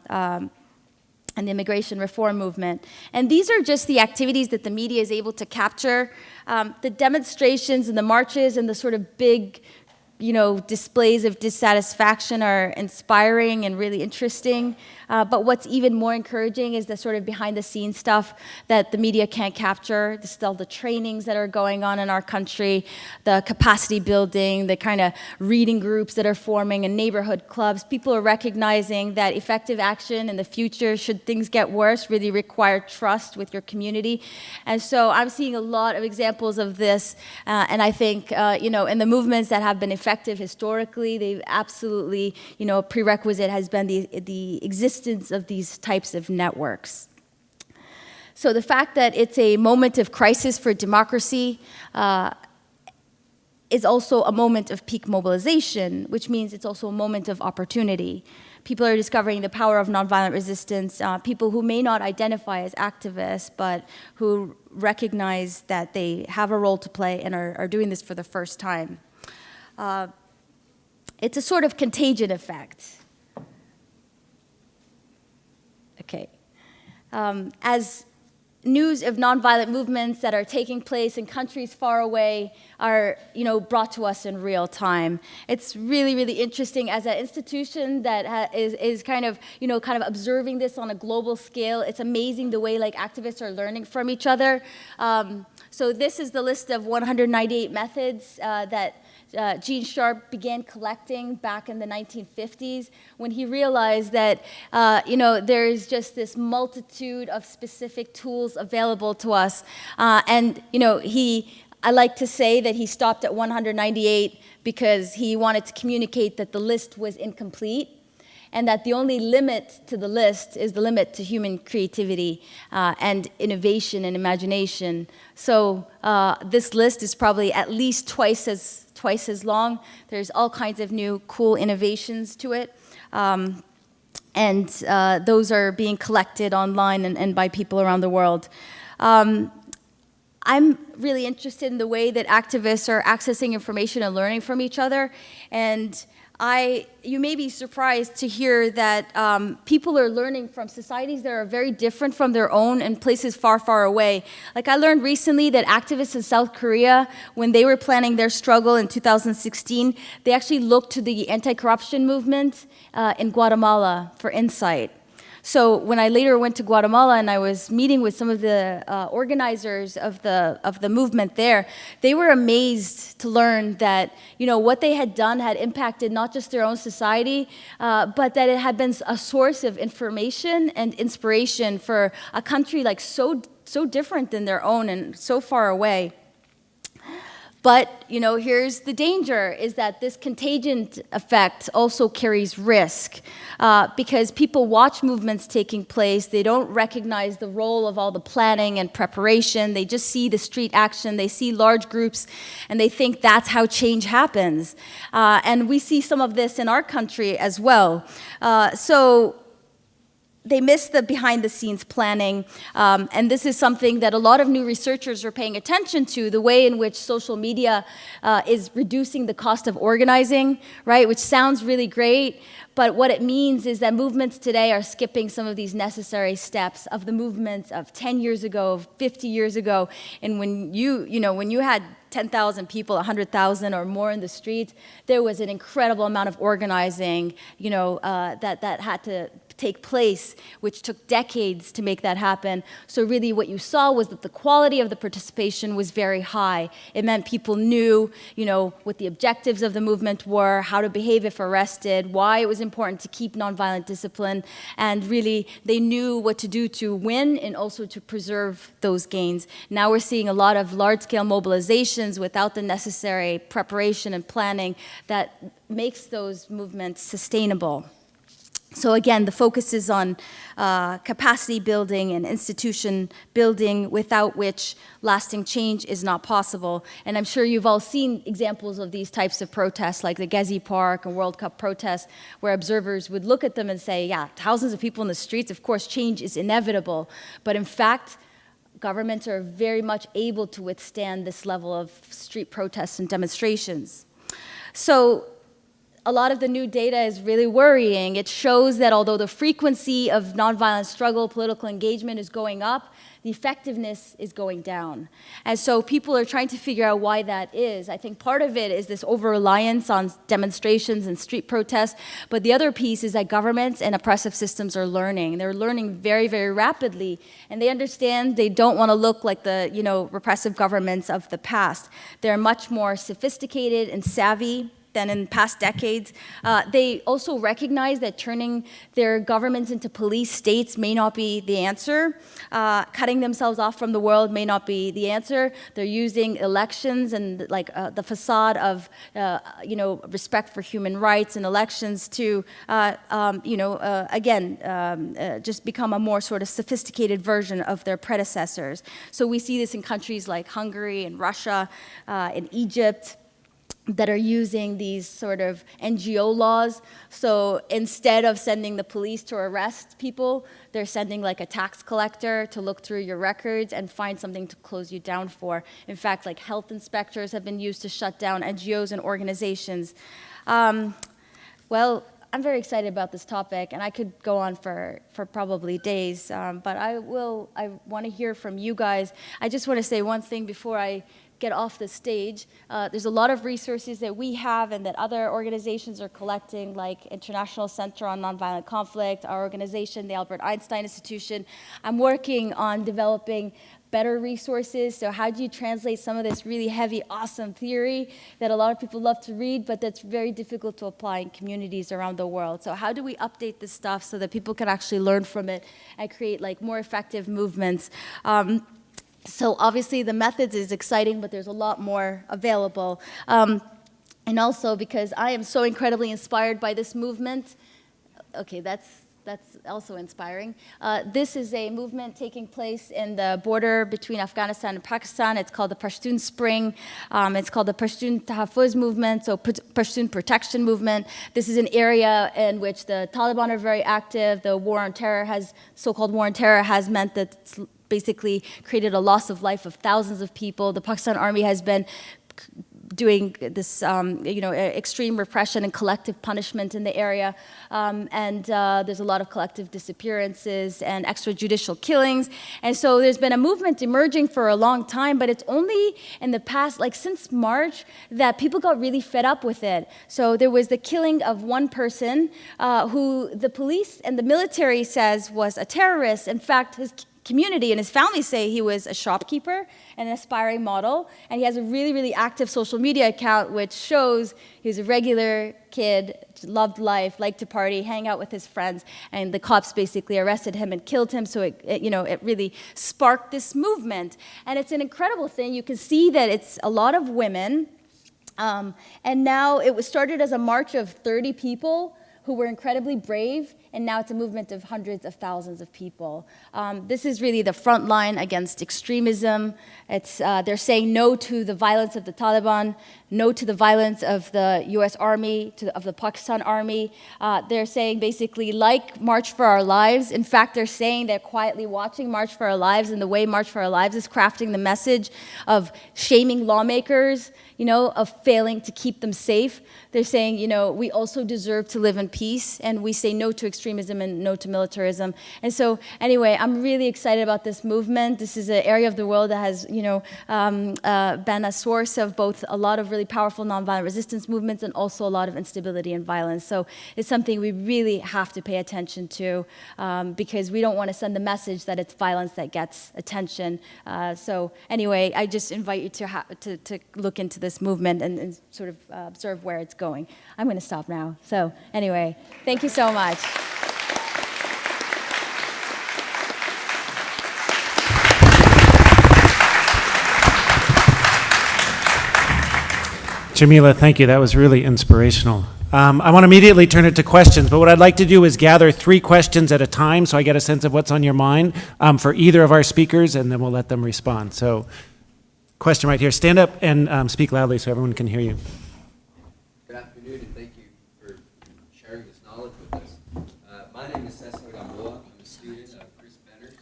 the immigration reform movement. And these are just the activities that the media is able to capture. The demonstrations and the marches and the sort of big displays of dissatisfaction are inspiring and really interesting. But what's even more encouraging is the sort of behind-the-scenes stuff that the media can't capture. Still the trainings that are going on in our country, the capacity building, the kind of reading groups that are forming and neighborhood clubs. People are recognizing that effective action in the future, should things get worse, really require trust with your community. And so I'm seeing a lot of examples of this. And I think, in the movements that have been effective historically, they've absolutely, a prerequisite has been the existence of these types of networks. So the fact that it's a moment of crisis for democracy is also a moment of peak mobilization, which means it's also a moment of opportunity. People are discovering the power of nonviolent resistance, people who may not identify as activists, but who recognize that they have a role to play and are doing this for the first time. It's a sort of contagion effect. Okay. As news of nonviolent movements that are taking place in countries far away are, brought to us in real time. It's really, really interesting as an institution that is kind of observing this on a global scale. It's amazing the way activists are learning from each other. So this is the list of 198 methods that Gene Sharp began collecting back in the 1950s when he realized that, there's just this multitude of specific tools available to us. I like to say that he stopped at 198 because he wanted to communicate that the list was incomplete and that the only limit to the list is the limit to human creativity and innovation and imagination. So this list is probably at least twice as long. There's all kinds of new cool innovations to it. And those are being collected online and by people around the world. I'm really interested in the way that activists are accessing information and learning from each other. And you may be surprised to hear that people are learning from societies that are very different from their own and places far, far away. Like I learned recently that activists in South Korea, when they were planning their struggle in 2016, they actually looked to the anti-corruption movement in Guatemala for insight. So when I later went to Guatemala and I was meeting with some of the organizers of the movement there, they were amazed to learn that what they had done had impacted not just their own society, but that it had been a source of information and inspiration for a country like so different than their own and so far away. But, here's the danger, is that this contagion effect also carries risk because people watch movements taking place. They don't recognize the role of all the planning and preparation. They just see the street action. They see large groups, and they think that's how change happens. And we see some of this in our country as well. So they miss the behind-the-scenes planning, and this is something that a lot of new researchers are paying attention to, the way in which social media is reducing the cost of organizing, right, which sounds really great, but what it means is that movements today are skipping some of these necessary steps of the movements of 10 years ago, of 50 years ago, and when you had 10,000 people, 100,000 or more in the streets, there was an incredible amount of organizing, that had to take place, which took decades to make that happen. So really what you saw was that the quality of the participation was very high. It meant people knew, what the objectives of the movement were, how to behave if arrested, why it was important to keep nonviolent discipline, and really they knew what to do to win and also to preserve those gains. Now we're seeing a lot of large-scale mobilizations without the necessary preparation and planning that makes those movements sustainable. So again, the focus is on capacity building and institution building, without which lasting change is not possible. And I'm sure you've all seen examples of these types of protests, like the Gezi Park and World Cup protests, where observers would look at them and say, yeah, thousands of people in the streets, of course, change is inevitable. But in fact, governments are very much able to withstand this level of street protests and demonstrations. So a lot of the new data is really worrying. It shows that although the frequency of nonviolent struggle, political engagement is going up, the effectiveness is going down. And so people are trying to figure out why that is. I think part of it is this over-reliance on demonstrations and street protests, but the other piece is that governments and oppressive systems are learning. They're learning very, very rapidly, and they understand they don't want to look like the repressive governments of the past. They're much more sophisticated and savvy than in past decades. They also recognize that turning their governments into police states may not be the answer. Cutting themselves off from the world may not be the answer. They're using elections and the facade of respect for human rights and elections to just become a more sort of sophisticated version of their predecessors. So we see this in countries like Hungary and Russia, and Egypt, that are using these sort of NGO laws. So instead of sending the police to arrest people, they're sending like a tax collector to look through your records and find something to close you down for. In fact, like health inspectors have been used to shut down NGOs and organizations. Well, I'm very excited about this topic, and I could go on for probably days, but I want to hear from you guys. I just want to say one thing before I get off the stage. There's a lot of resources that we have and that other organizations are collecting, like International Center on Nonviolent Conflict, our organization, the Albert Einstein Institution. I'm working on developing better resources. So how do you translate some of this really heavy, awesome theory that a lot of people love to read, but that's very difficult to apply in communities around the world? So how do we update this stuff so that people can actually learn from it and create like more effective movements? So obviously the methods is exciting, but there's a lot more available. And also because I am so incredibly inspired by this movement. Okay, that's also inspiring. This is a movement taking place in the border between Afghanistan and Pakistan. It's called the Pashtun Spring. It's called the Pashtun Tahaffuz movement, so Pashtun Protection Movement. This is an area in which the Taliban are very active. The war on terror so-called war on terror has meant that basically created a loss of life of thousands of people. The Pakistan Army has been doing this, extreme repression and collective punishment in the area. There's a lot of collective disappearances and extrajudicial killings. And so there's been a movement emerging for a long time, but it's only in the past, like since March, that people got really fed up with it. So there was the killing of one person who the police and the military says was a terrorist. In fact, his community and his family say he was a shopkeeper and an aspiring model, and he has a really, really active social media account which shows he's a regular kid, loved life, liked to party, hang out with his friends, and the cops basically arrested him and killed him, so it really sparked this movement. And it's an incredible thing. You can see that it's a lot of women, and now it was started as a march of 30 people who were incredibly brave, and now it's a movement of hundreds of thousands of people. This is really the front line against extremism. They're saying no to the violence of the Taliban, no to the violence of the US Army, of the Pakistan Army. They're saying basically like March for Our Lives. In fact, they're saying they're quietly watching March for Our Lives, and the way March for Our Lives is crafting the message of shaming lawmakers, of failing to keep them safe. They're saying, we also deserve to live in peace, and we say no to extremism and no to militarism. And so, anyway, I'm really excited about this movement. This is an area of the world that has, been a source of both a lot of really powerful nonviolent resistance movements and also a lot of instability and violence. So it's something we really have to pay attention to because we don't want to send the message that it's violence that gets attention. So anyway, I just invite you to look into this movement and sort of observe where it's going. I'm going to stop now. So anyway, thank you so much. Jamila, thank you. That was really inspirational. I want to immediately turn it to questions, but what I'd like to do is gather 3 questions at a time so I get a sense of what's on your mind for either of our speakers, and then we'll let them respond. So, question right here. Stand up and speak loudly so everyone can hear you. Good afternoon, and thank you for sharing this knowledge with us. My name is Jamila. I'm a student of Chris Benner's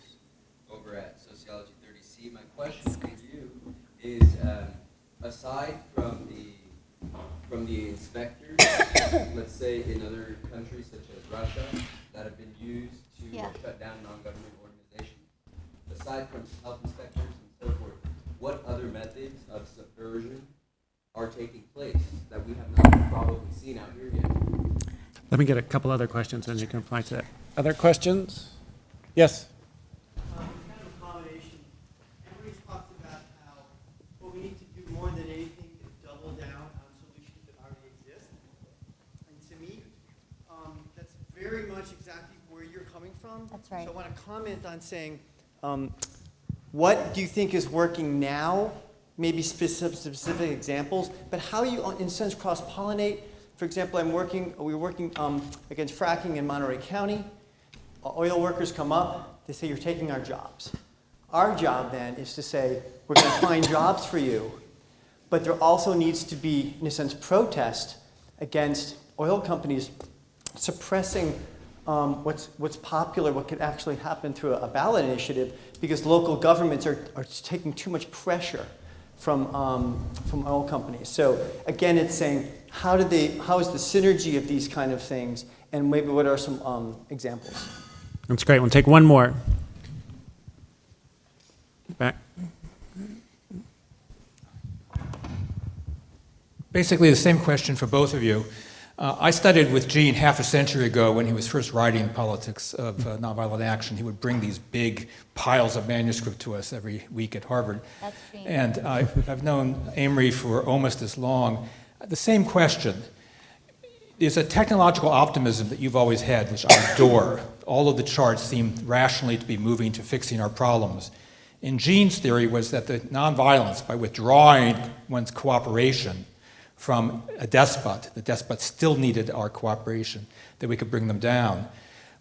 over at Sociology 30C. My question for you is, aside from the inspectors, let's say in other countries such as Russia, that have been used to shut down non-government organizations, aside from health inspectors and so forth, what other methods of subversion are taking place that we have not probably seen out here yet? Let me get a couple other questions and you can reply to that. Other questions? Yes? Kind of a combination. Amory's talked about how what we need to do more than anything is double down on solutions that already exist. And to me, that's very much exactly where you're coming from. That's right. So I want to comment on saying, what do you think is working now? Maybe specific examples, but how you, in a sense, cross-pollinate. For example, we're working against fracking in Monterey County. Oil workers come up, they say, you're taking our jobs. Our job then is to say, we're going to find jobs for you, but there also needs to be, in a sense, protest against oil companies suppressing what's popular, what could actually happen through a ballot initiative, because local governments are taking too much pressure from oil companies. So again, it's saying, how is the synergy of these kind of things, and maybe what are some examples? That's great. We'll take one more. Back. Basically the same question for both of you. I studied with Gene half a century ago when he was first writing Politics of Nonviolent Action. He would bring these big piles of manuscript to us every week at Harvard. That's Gene. And I've known Amory for almost as long. The same question. There's a technological optimism that you've always had, which I adore. All of the charts seem rationally to be moving to fixing our problems. And Gene's theory was that the nonviolence, by withdrawing one's cooperation from a despot, the despot still needed our cooperation, that we could bring them down.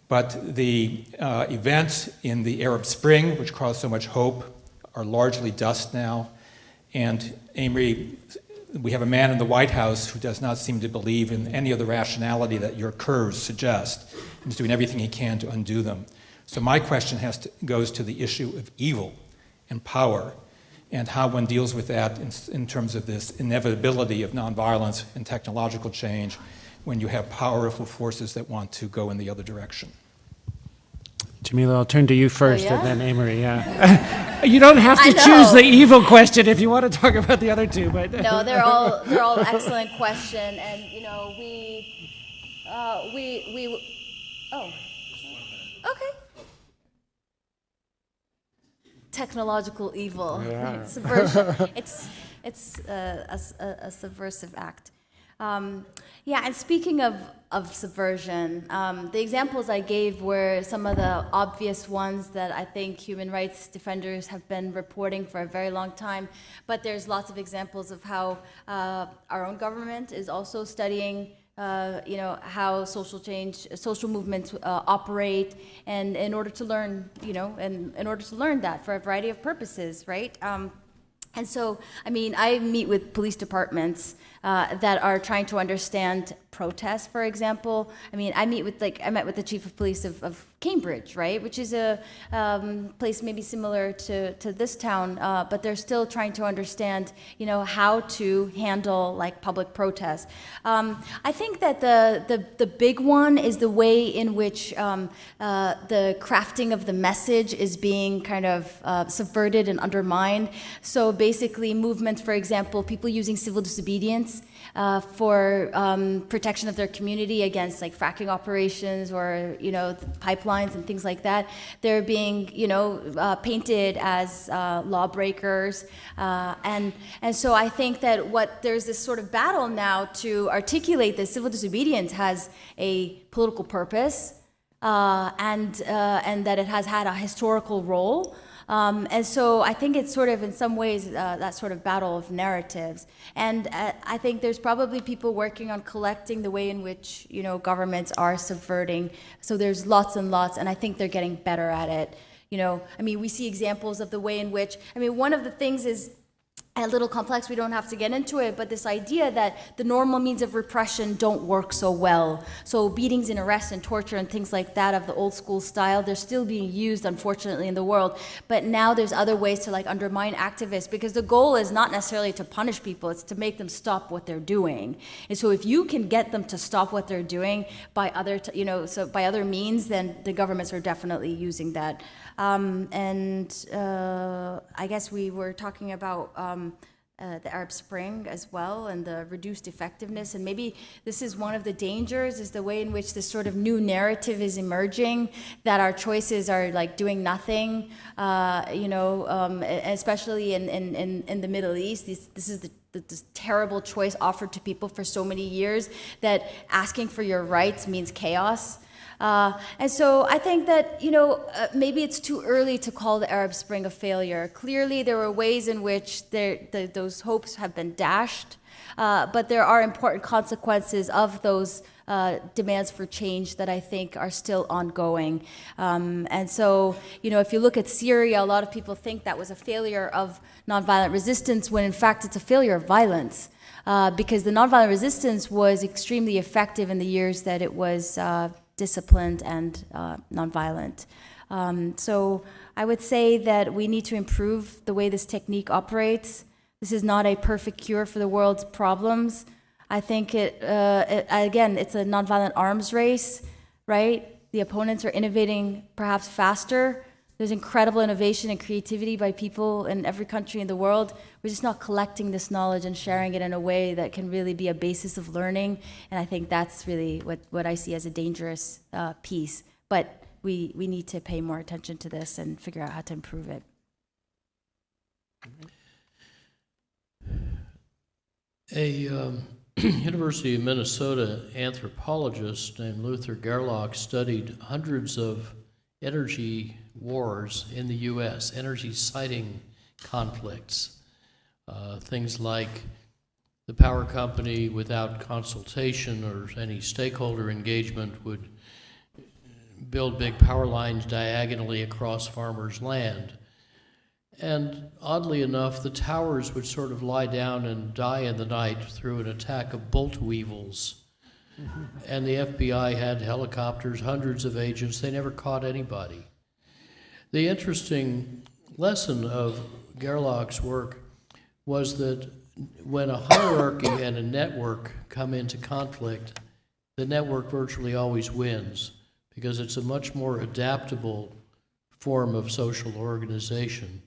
But the events in the Arab Spring, which caused so much hope, are largely dust now. And Amory, we have a man in the White House who does not seem to believe in any of the rationality that your curves suggest, and is doing everything he can to undo them. So my question goes to the issue of evil and power, and how one deals with that in terms of this inevitability of nonviolence and technological change when you have powerful forces that want to go in the other direction. Jamila, I'll turn to you first, yeah? and then Amory. Yeah, you don't have to I know. choose the evil question if you want to talk about the other two. But No, they're all excellent question, and we oh, okay. Technological evil, Yeah. subversion. It's a subversive act. Yeah, and speaking of subversion, the examples I gave were some of the obvious ones that I think human rights defenders have been reporting for a very long time, but there's lots of examples of how our own government is also studying how social movements operate, and in order to learn, that for a variety of purposes, right? And so, I meet with police departments that are trying to understand protests, for example. I met with the chief of police of Cambridge, right, which is a place maybe similar to this town, but they're still trying to understand, how to handle like public protests. I think that the big one is the way in which the crafting of the message is being kind of subverted and undermined. So basically, movements, for example, people using civil disobedience for protection of their community against like fracking operations or pipelines and things like that. They're being painted as lawbreakers, and so I think that there's this sort of battle now to articulate that civil disobedience has a political purpose, and that it has had a historical role. And so I think it's sort of, in some ways, that sort of battle of narratives. And I think there's probably people working on collecting the way in which, governments are subverting. So there's lots and lots, and I think they're getting better at it. We see examples of the way in which, one of the things is a little complex, we don't have to get into it, but this idea that the normal means of repression don't work so well. So beatings and arrests and torture and things like that of the old school style, they're still being used, unfortunately, in the world. But now there's other ways to like undermine activists, because the goal is not necessarily to punish people, it's to make them stop what they're doing. And so if you can get them to stop what they're doing by by other means, then the governments are definitely using that. I guess we were talking about the Arab Spring as well, and the reduced effectiveness, and maybe this is one of the dangers, is the way in which this sort of new narrative is emerging, that our choices are like doing nothing, especially in the Middle East. This is this terrible choice offered to people for so many years, that asking for your rights means chaos. And so I think that, maybe it's too early to call the Arab Spring a failure. Clearly, there were ways in which those hopes have been dashed, but there are important consequences of those demands for change that I think are still ongoing. And so, if you look at Syria, a lot of people think that was a failure of nonviolent resistance, when in fact it's a failure of violence. Because the nonviolent resistance was extremely effective in the years that it was disciplined and nonviolent. So I would say that we need to improve the way this technique operates. This is not a perfect cure for the world's problems. I think again, it's a nonviolent arms race, right? The opponents are innovating perhaps faster. There's incredible innovation and creativity by people in every country in the world. We're just not collecting this knowledge and sharing it in a way that can really be a basis of learning. And I think that's really what I see as a dangerous piece. But we need to pay more attention to this and figure out how to improve it. A University of Minnesota anthropologist named Luther Gerlach studied hundreds of energy wars in the U.S., energy siting conflicts. Things like the power company, without consultation or any stakeholder engagement, would build big power lines diagonally across farmers' land. And oddly enough, the towers would sort of lie down and die in the night through an attack of bolt weevils. And the FBI had helicopters, hundreds of agents. They never caught anybody. The interesting lesson of Gerlach's work was that when a hierarchy and a network come into conflict, the network virtually always wins because it's a much more adaptable form of social organization.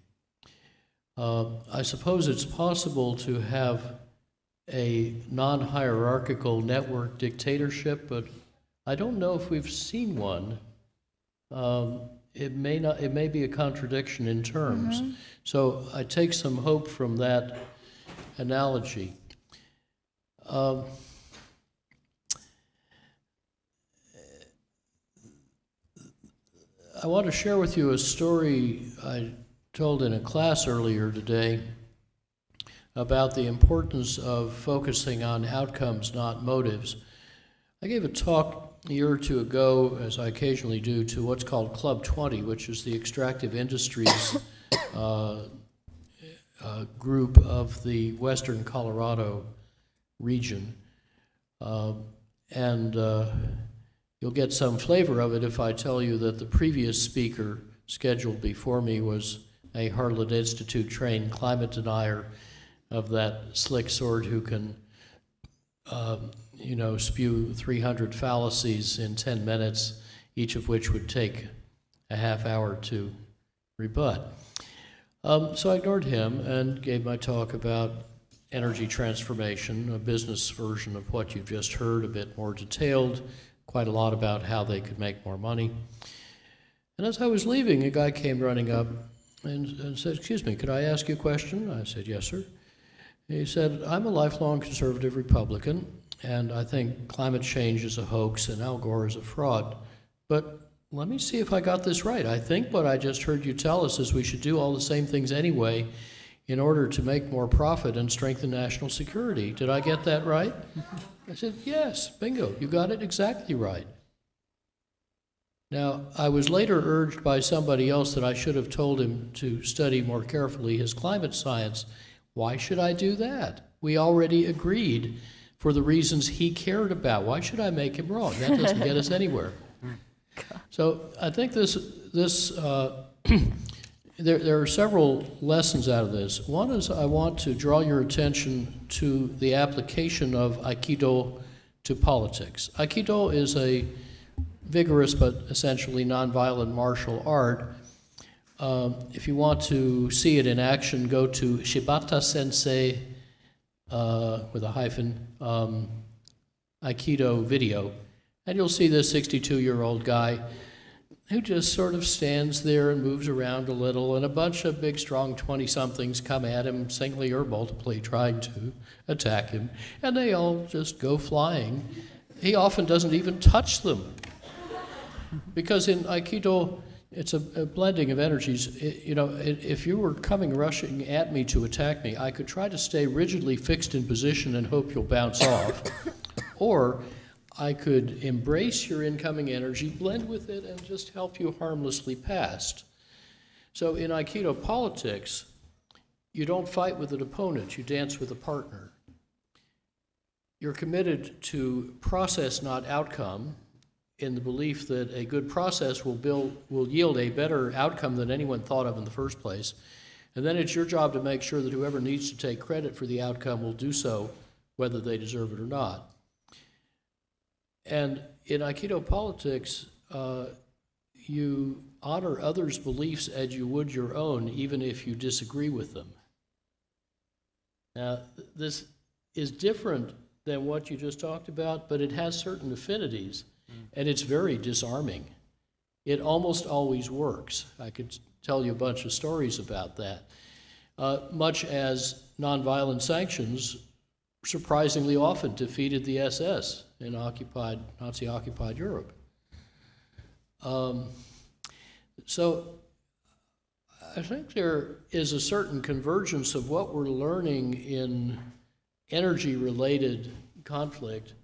I suppose it's possible to have a non-hierarchical network dictatorship, but I don't know if we've seen one. It may be a contradiction in terms. Mm-hmm. So I take some hope from that analogy. I want to share with you a story I told in a class earlier today about the importance of focusing on outcomes, not motives. I gave a talk a year or two ago, as I occasionally do, to what's called Club 20, which is the extractive industries group of the western Colorado region. And you'll get some flavor of it if I tell you that the previous speaker scheduled before me was a Harlan Institute trained climate denier of that slick sort who can spew 300 fallacies in 10 minutes, each of which would take a half hour to rebut. So I ignored him and gave my talk about energy transformation, a business version of what you've just heard, a bit more detailed, quite a lot about how they could make more money. And as I was leaving, a guy came running up and said, "Excuse me, could I ask you a question?" I said, "Yes, sir." He said, "I'm a lifelong conservative Republican, and I think climate change is a hoax and Al Gore is a fraud. But let me see if I got this right. I think what I just heard you tell us is we should do all the same things anyway in order to make more profit and strengthen national security. Did I get that right?" I said, "Yes, bingo, you got it exactly right." Now, I was later urged by somebody else that I should have told him to study more carefully his climate science. Why should I do that? We already agreed for the reasons he cared about. Why should I make him wrong? That doesn't get us anywhere. So I think there are several lessons out of this. One is I want to draw your attention to the application of Aikido to politics. Aikido is a vigorous but essentially nonviolent martial art. If you want to see it in action, go to Shibata Sensei with a hyphen Aikido video, and you'll see this 62-year-old guy who just sort of stands there and moves around a little, and a bunch of big, strong 20-somethings come at him singly or multiply, trying to attack him, and they all just go flying. He often doesn't even touch them, because in Aikido, it's a blending of energies. If you were coming rushing at me to attack me, I could try to stay rigidly fixed in position and hope you'll bounce off, or I could embrace your incoming energy, blend with it, and just help you harmlessly past. So in Aikido politics, you don't fight with an opponent, you dance with a partner. You're committed to process, not outcome, in the belief that a good process will yield a better outcome than anyone thought of in the first place. And then it's your job to make sure that whoever needs to take credit for the outcome will do so, whether they deserve it or not. And in Aikido politics, you honor others' beliefs as you would your own, even if you disagree with them. Now, this is different than what you just talked about, but it has certain affinities, and it's very disarming. It almost always works. I could tell you a bunch of stories about that. Much as nonviolent sanctions surprisingly often defeated the SS in Nazi-occupied Europe. So I think there is a certain convergence of what we're learning in energy-related conflict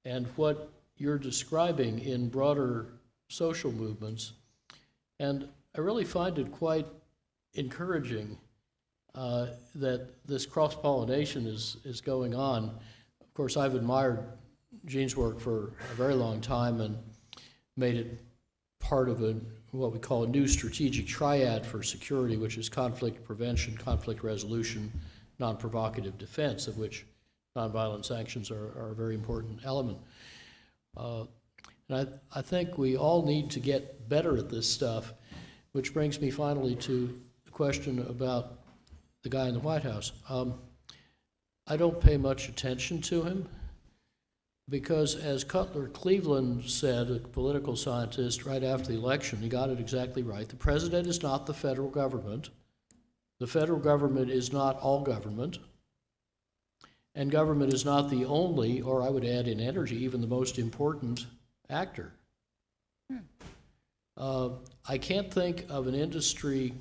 and what you're describing in broader social movements. And I really find it quite encouraging that this cross-pollination is going on. Of course, I've admired Gene's work for a very long time and made it part of what we call a new strategic triad for security, which is conflict prevention, conflict resolution, non-provocative defense, of which nonviolent sanctions are a very important element. And I think we all need to get better at this stuff, which brings me finally to the question about the guy in the White House. I don't pay much attention to him because, as Cutler Cleveland said, a political scientist, right after the election, he got it exactly right. The president is not the federal government. The federal government is not all government. And government is not the only, or I would add in energy, even the most important actor. I can't think of an industry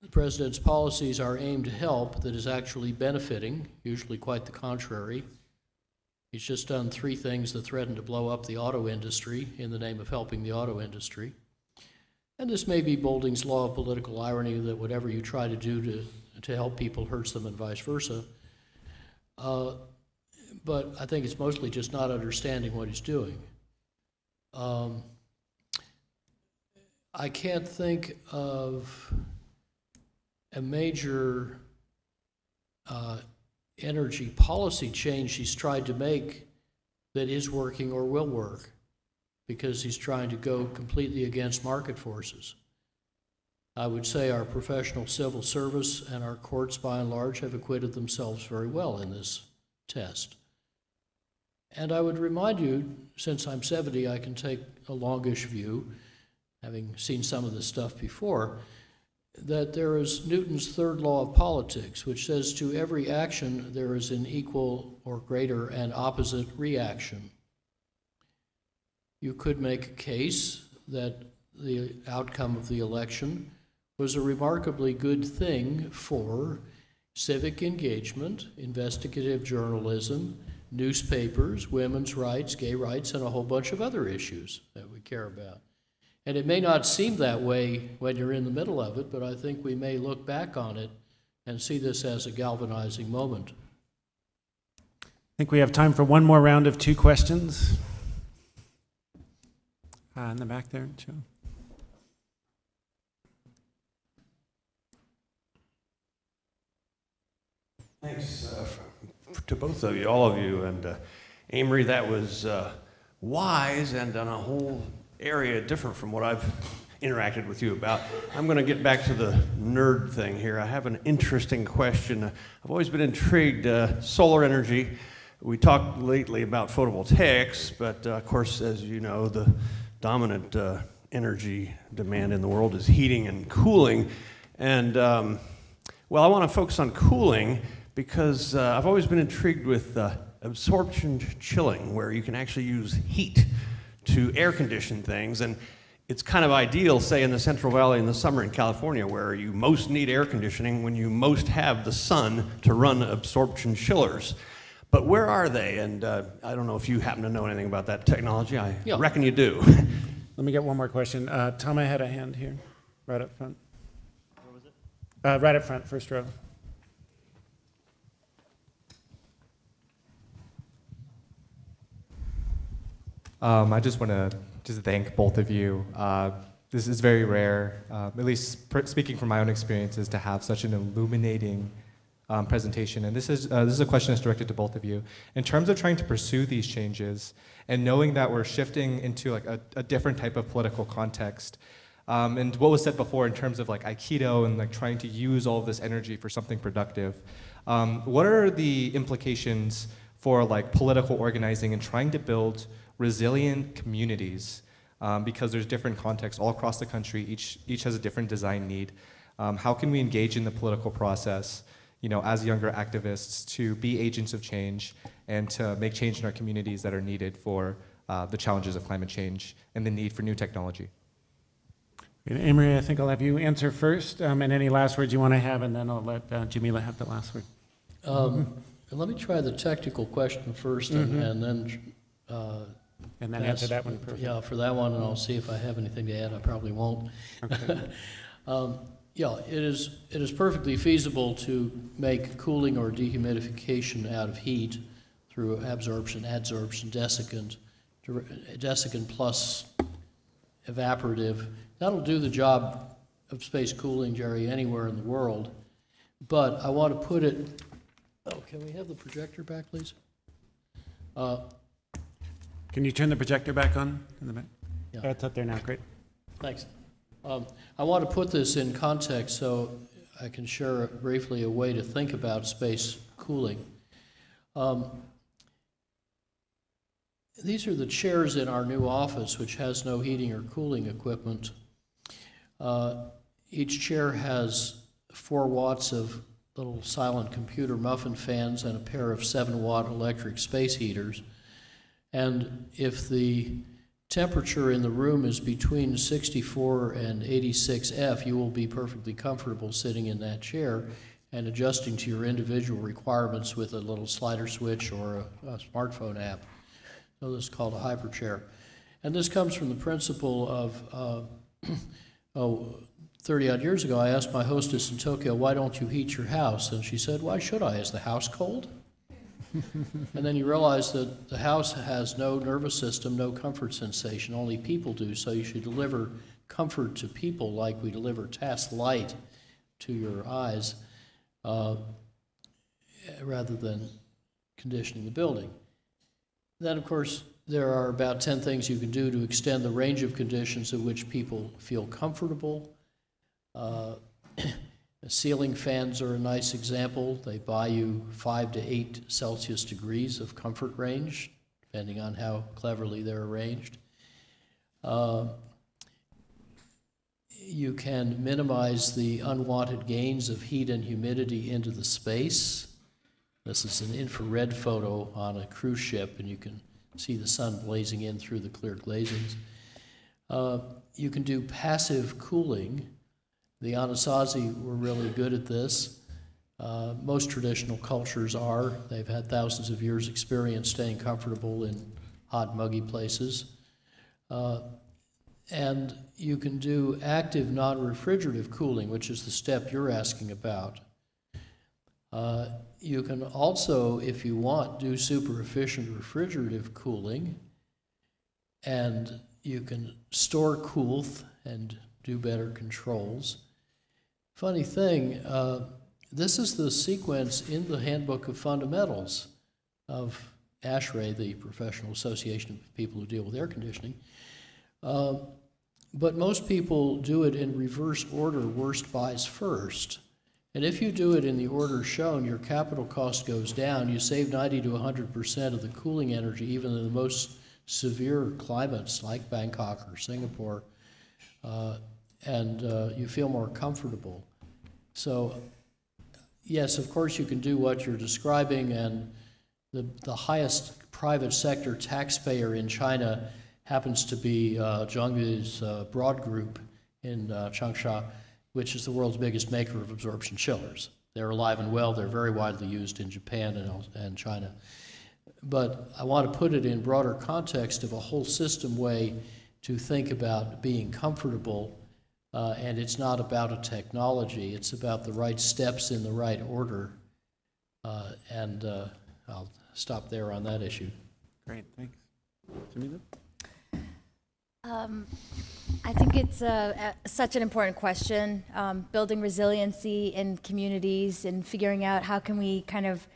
the president's policies are aimed to help that is actually benefiting, usually quite the contrary. He's just done 3 things that threaten to blow up the auto industry in the name of helping the auto industry. And this may be Boulding's law of political irony, that whatever you try to do to help people hurts them and vice versa. But I think it's mostly just not understanding what he's doing. I can't think of a major energy policy change he's tried to make that is working or will work, because he's trying to go completely against market forces. I would say our professional civil service and our courts, by and large, have acquitted themselves very well in this test. And I would remind you, since I'm 70, I can take a longish view, having seen some of this stuff before, that there is Newton's third law of politics, which says to every action there is an equal or greater and opposite reaction. You could make a case that the outcome of the election was a remarkably good thing for civic engagement, investigative journalism, newspapers, women's rights, gay rights, and a whole bunch of other issues that we care about. And it may not seem that way when you're in the middle of it, but I think we may look back on it and see this as a galvanizing moment. I think we have time for one more round of 2 questions. In the back there, Joe. Thanks to both of you, all of you, and Amory, that was wise and on a whole area different from what I've interacted with you about. I'm going to get back to the nerd thing here. I have an interesting question. I've always been intrigued, solar energy. We talked lately about photovoltaics, but of course, as you know, the dominant energy demand in the world is heating and cooling. And well, I want to focus on cooling because I've always been intrigued with absorption chilling, where you can actually use heat to air condition things. And it's kind of ideal, say, in the Central Valley in the summer in California, where you most need air conditioning when you most have the sun to run absorption chillers. But where are they? And I don't know if you happen to know anything about that technology. I reckon you do. Let me get one more question. Tom, I had a hand here, right up front. Where was it? Right up front, first row. I just want to thank both of you. This is very rare, at least speaking from my own experiences, to have such an illuminating presentation. And this is a question that's directed to both of you. In terms of trying to pursue these changes and knowing that we're shifting into like a different type of political context, and what was said before in terms of like Aikido and like trying to use all of this energy for something productive, what are the implications for like political organizing and trying to build resilient communities, because there's different contexts all across the country, each has a different design need. How can we engage in the political process, you know, as younger activists, to be agents of change and to make change in our communities that are needed for the challenges of climate change and the need for new technology? Amory, I think I'll have you answer first, and any last words you want to have, and then I'll let Jamila have the last word. Let me try the technical question first, and then answer that one. Yeah, for that one, and I'll see if I have anything to add. I probably won't. Okay. Yeah, it is perfectly feasible to make cooling or dehumidification out of heat through absorption, adsorption, desiccant plus evaporative. That'll do the job of space cooling, Jerry, anywhere in the world. But I want to put it, oh, can we have the projector back, please? Can you turn the projector back on in the back? Yeah. Oh, it's up there now, great. Thanks. I want to put this in context so I can share briefly a way to think about space cooling. These are the chairs in our new office, which has no heating or cooling equipment. Each chair has 4 watts of little silent computer muffin fans and a pair of 7-watt electric space heaters. And if the temperature in the room is between 64 and 86 F, you will be perfectly comfortable sitting in that chair and adjusting to your individual requirements with a little slider switch or a smartphone app. So this is called a hyperchair. And this comes from the principle of, 30-odd years ago, I asked my hostess in Tokyo, why don't you heat your house? And she said, why should I? Is the house cold? And then you realize that the house has no nervous system, no comfort sensation, only people do, so you should deliver comfort to people like we deliver task light to your eyes, rather than conditioning the building. Then, of course, there are about 10 things you can do to extend the range of conditions in which people feel comfortable. Ceiling fans are a nice example. They buy you 5 to 8 Celsius degrees of comfort range, depending on how cleverly they're arranged. You can minimize the unwanted gains of heat and humidity into the space. This is an infrared photo on a cruise ship, and you can see the sun blazing in through the clear glazings. You can do passive cooling. The Anasazi were really good at this. Most traditional cultures are. They've had thousands of years' experience staying comfortable in hot, muggy places. And you can do active non-refrigerative cooling, which is the step you're asking about. You can also, if you want, do super efficient refrigerative cooling, and you can store coolth and do better controls. Funny thing, this is the sequence in the Handbook of Fundamentals of ASHRAE, the Professional Association of People Who Deal with Air Conditioning. But most people do it in reverse order, worst buys first. And if you do it in the order shown, your capital cost goes down. You save 90 to 100% of the cooling energy, even in the most severe climates like Bangkok or Singapore, and you feel more comfortable. So, yes, of course you can do what you're describing, and the highest private sector taxpayer in China happens to be Zhonghui's Broad Group in Changsha, which is the world's biggest maker of absorption chillers. They're alive and well. They're very widely used in Japan and China. But I want to put it in broader context of a whole system way to think about being comfortable, and it's not about a technology. It's about the right steps in the right order, and I'll stop there on that issue. Great, thanks. Jamila? I think it's such an important question, building resiliency in communities and figuring out how can we kind of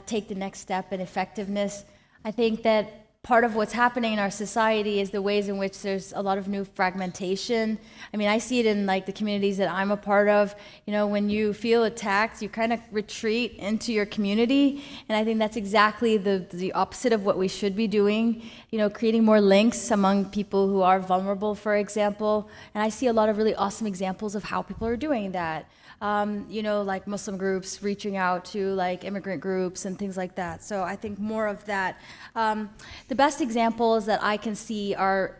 take the next step in effectiveness. I think that part of what's happening in our society is the ways in which there's a lot of new fragmentation. I mean, I see it in like the communities that I'm a part of. You know, when you feel attacked, you kind of retreat into your community, and I think that's exactly the opposite of what we should be doing. You know, creating more links among people who are vulnerable, for example. And I see a lot of really awesome examples of how people are doing that. You know, like Muslim groups reaching out to like immigrant groups and things like that. So I think more of that. The best examples that I can see are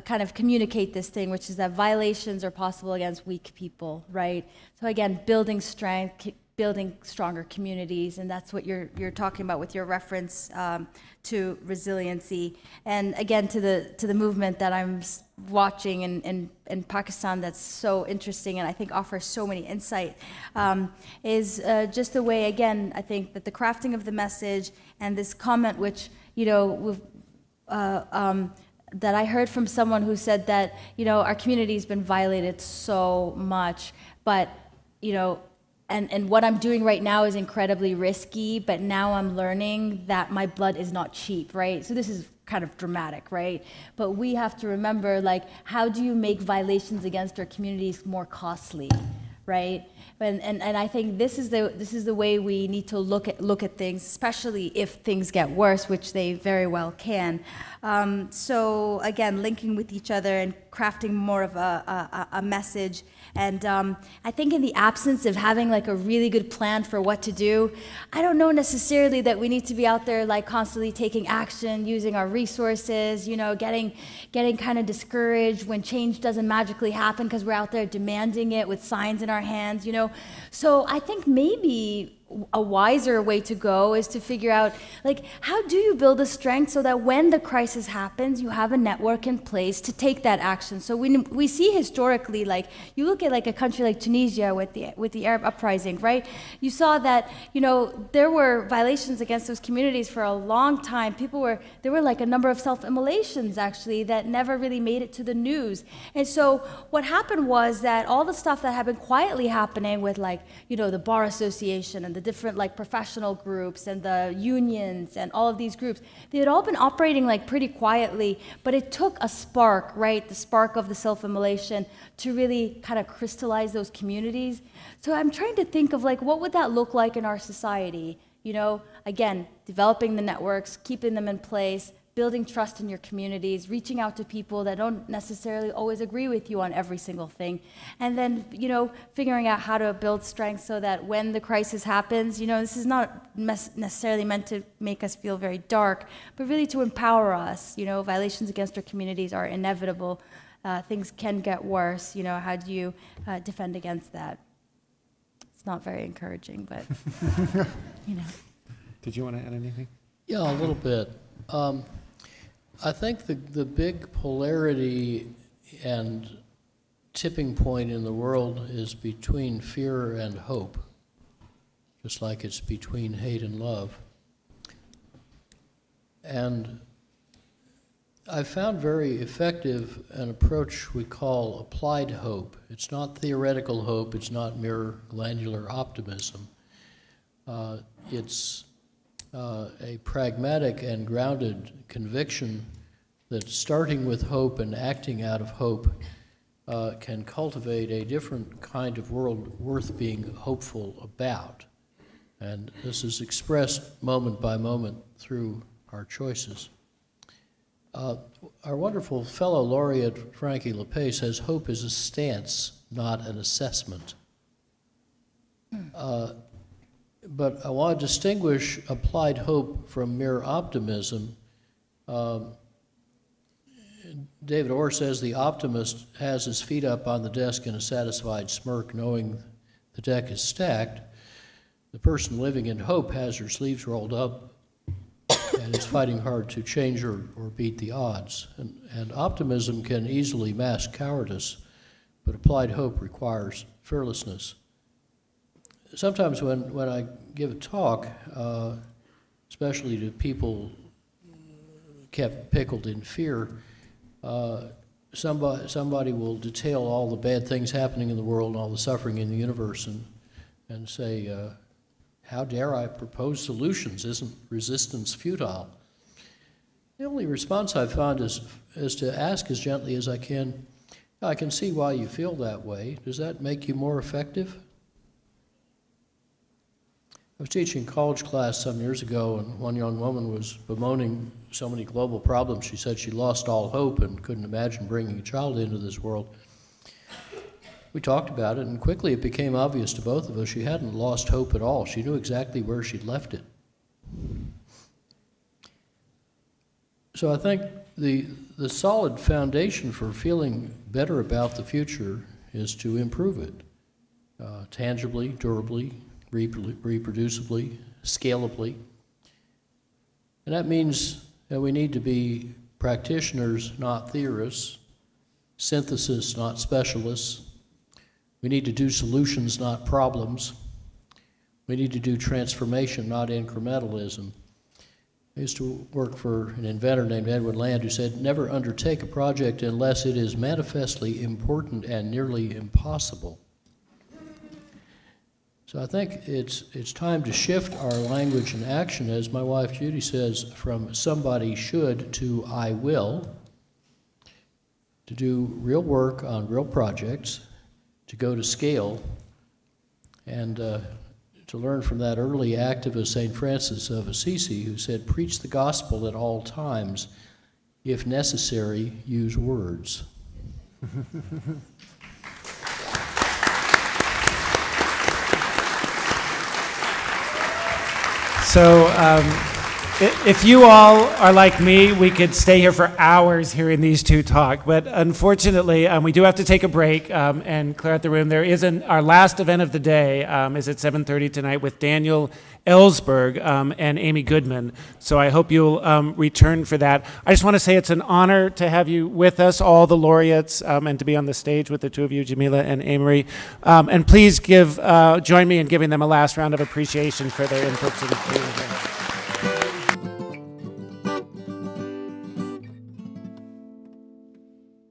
kind of communicate this thing, which is that violations are possible against weak people, right? So again, building strength, building stronger communities, and that's what you're talking about with your reference to resiliency. And again, to the movement that I'm watching in Pakistan that's so interesting and I think offers so many insight, is just the way, again, I think that the crafting of the message and this comment, which, you know, that I heard from someone who said that, our community's been violated so much, but, and what I'm doing right now is incredibly risky, but now I'm learning that my blood is not cheap, right? So this is kind of dramatic, right? But we have to remember, like, how do you make violations against our communities more costly, right? And I think this is the way we need to look at things, especially if things get worse, which they very well can. So again, linking with each other and crafting more of a message. And I think in the absence of having like a really good plan for what to do, I don't know necessarily that we need to be out there like constantly taking action, using our resources, getting kind of discouraged when change doesn't magically happen because we're out there demanding it with signs in our hands, So I think maybe a wiser way to go is to figure out, like, how do you build a strength so that when the crisis happens, you have a network in place to take that action. So we see historically, like, you look at like a country like Tunisia with the Arab uprising, right? You saw that, there were violations against those communities for a long time. There were like a number of self-immolations actually that never really made it to the news. And so what happened was that all the stuff that had been quietly happening with like, the Bar Association and the different like professional groups and the unions and all of these groups, they had all been operating like pretty quietly, but it took a spark, right? The spark of the self-immolation to really kind of crystallize those communities. So I'm trying to think of like, what would that look like in our society? Again, developing the networks, keeping them in place, building trust in your communities, reaching out to people that don't necessarily always agree with you on every single thing, and then, figuring out how to build strength so that when the crisis happens, this is not necessarily meant to make us feel very dark, but really to empower us. Violations against our communities are inevitable. Things can get worse. How do you defend against that? It's not very encouraging, but, Did you want to add anything? Yeah, a little bit. I think the big polarity and tipping point in the world is between fear and hope, just like it's between hate and love. And I found very effective an approach we call applied hope. It's not theoretical hope, it's not mere glandular optimism. It's a pragmatic and grounded conviction that starting with hope and acting out of hope can cultivate a different kind of world worth being hopeful about. And this is expressed moment by moment through our choices. Our wonderful fellow laureate, Frankie LePay, says hope is a stance, not an assessment. But I want to distinguish applied hope from mere optimism. David Orr says the optimist has his feet up on the desk in a satisfied smirk, knowing the deck is stacked. The person living in hope has her sleeves rolled up and is fighting hard to change or beat the odds. And optimism can easily mask cowardice, but applied hope requires fearlessness. Sometimes when I give a talk, especially to people kept pickled in fear, somebody will detail all the bad things happening in the world and all the suffering in the universe and say, how dare I propose solutions? Isn't resistance futile? The only response I've found is to ask as gently as I can see why you feel that way. Does that make you more effective? I was teaching college class some years ago, and one young woman was bemoaning so many global problems. She said she lost all hope and couldn't imagine bringing a child into this world. We talked about it, and quickly it became obvious to both of us she hadn't lost hope at all. She knew exactly where she'd left it. So I think the solid foundation for feeling better about the future is to improve it, tangibly, durably, reproducibly, scalably. And that means that we need to be practitioners, not theorists, synthesis, not specialists. We need to do solutions, not problems. We need to do transformation, not incrementalism. I used to work for an inventor named Edwin Land who said, never undertake a project unless it is manifestly important and nearly impossible. So I think it's time to shift our language and action, as my wife Judy says, from somebody should to I will, to do real work on real projects, to go to scale, and to learn from that early activist, St. Francis of Assisi, who said, preach the gospel at all times. If necessary, use words. So if you all are like me, we could stay here for hours hearing these two talk. But unfortunately, we do have to take a break and clear out the room. There is our last event of the day is at 7:30 tonight with Daniel Ellsberg and Amy Goodman. So I hope you'll return for that. I just want to say it's an honor to have you with us, all the laureates, and to be on the stage with the two of you, Jamila and Amory. And please join me in giving them a last round of appreciation for their inputs and being here.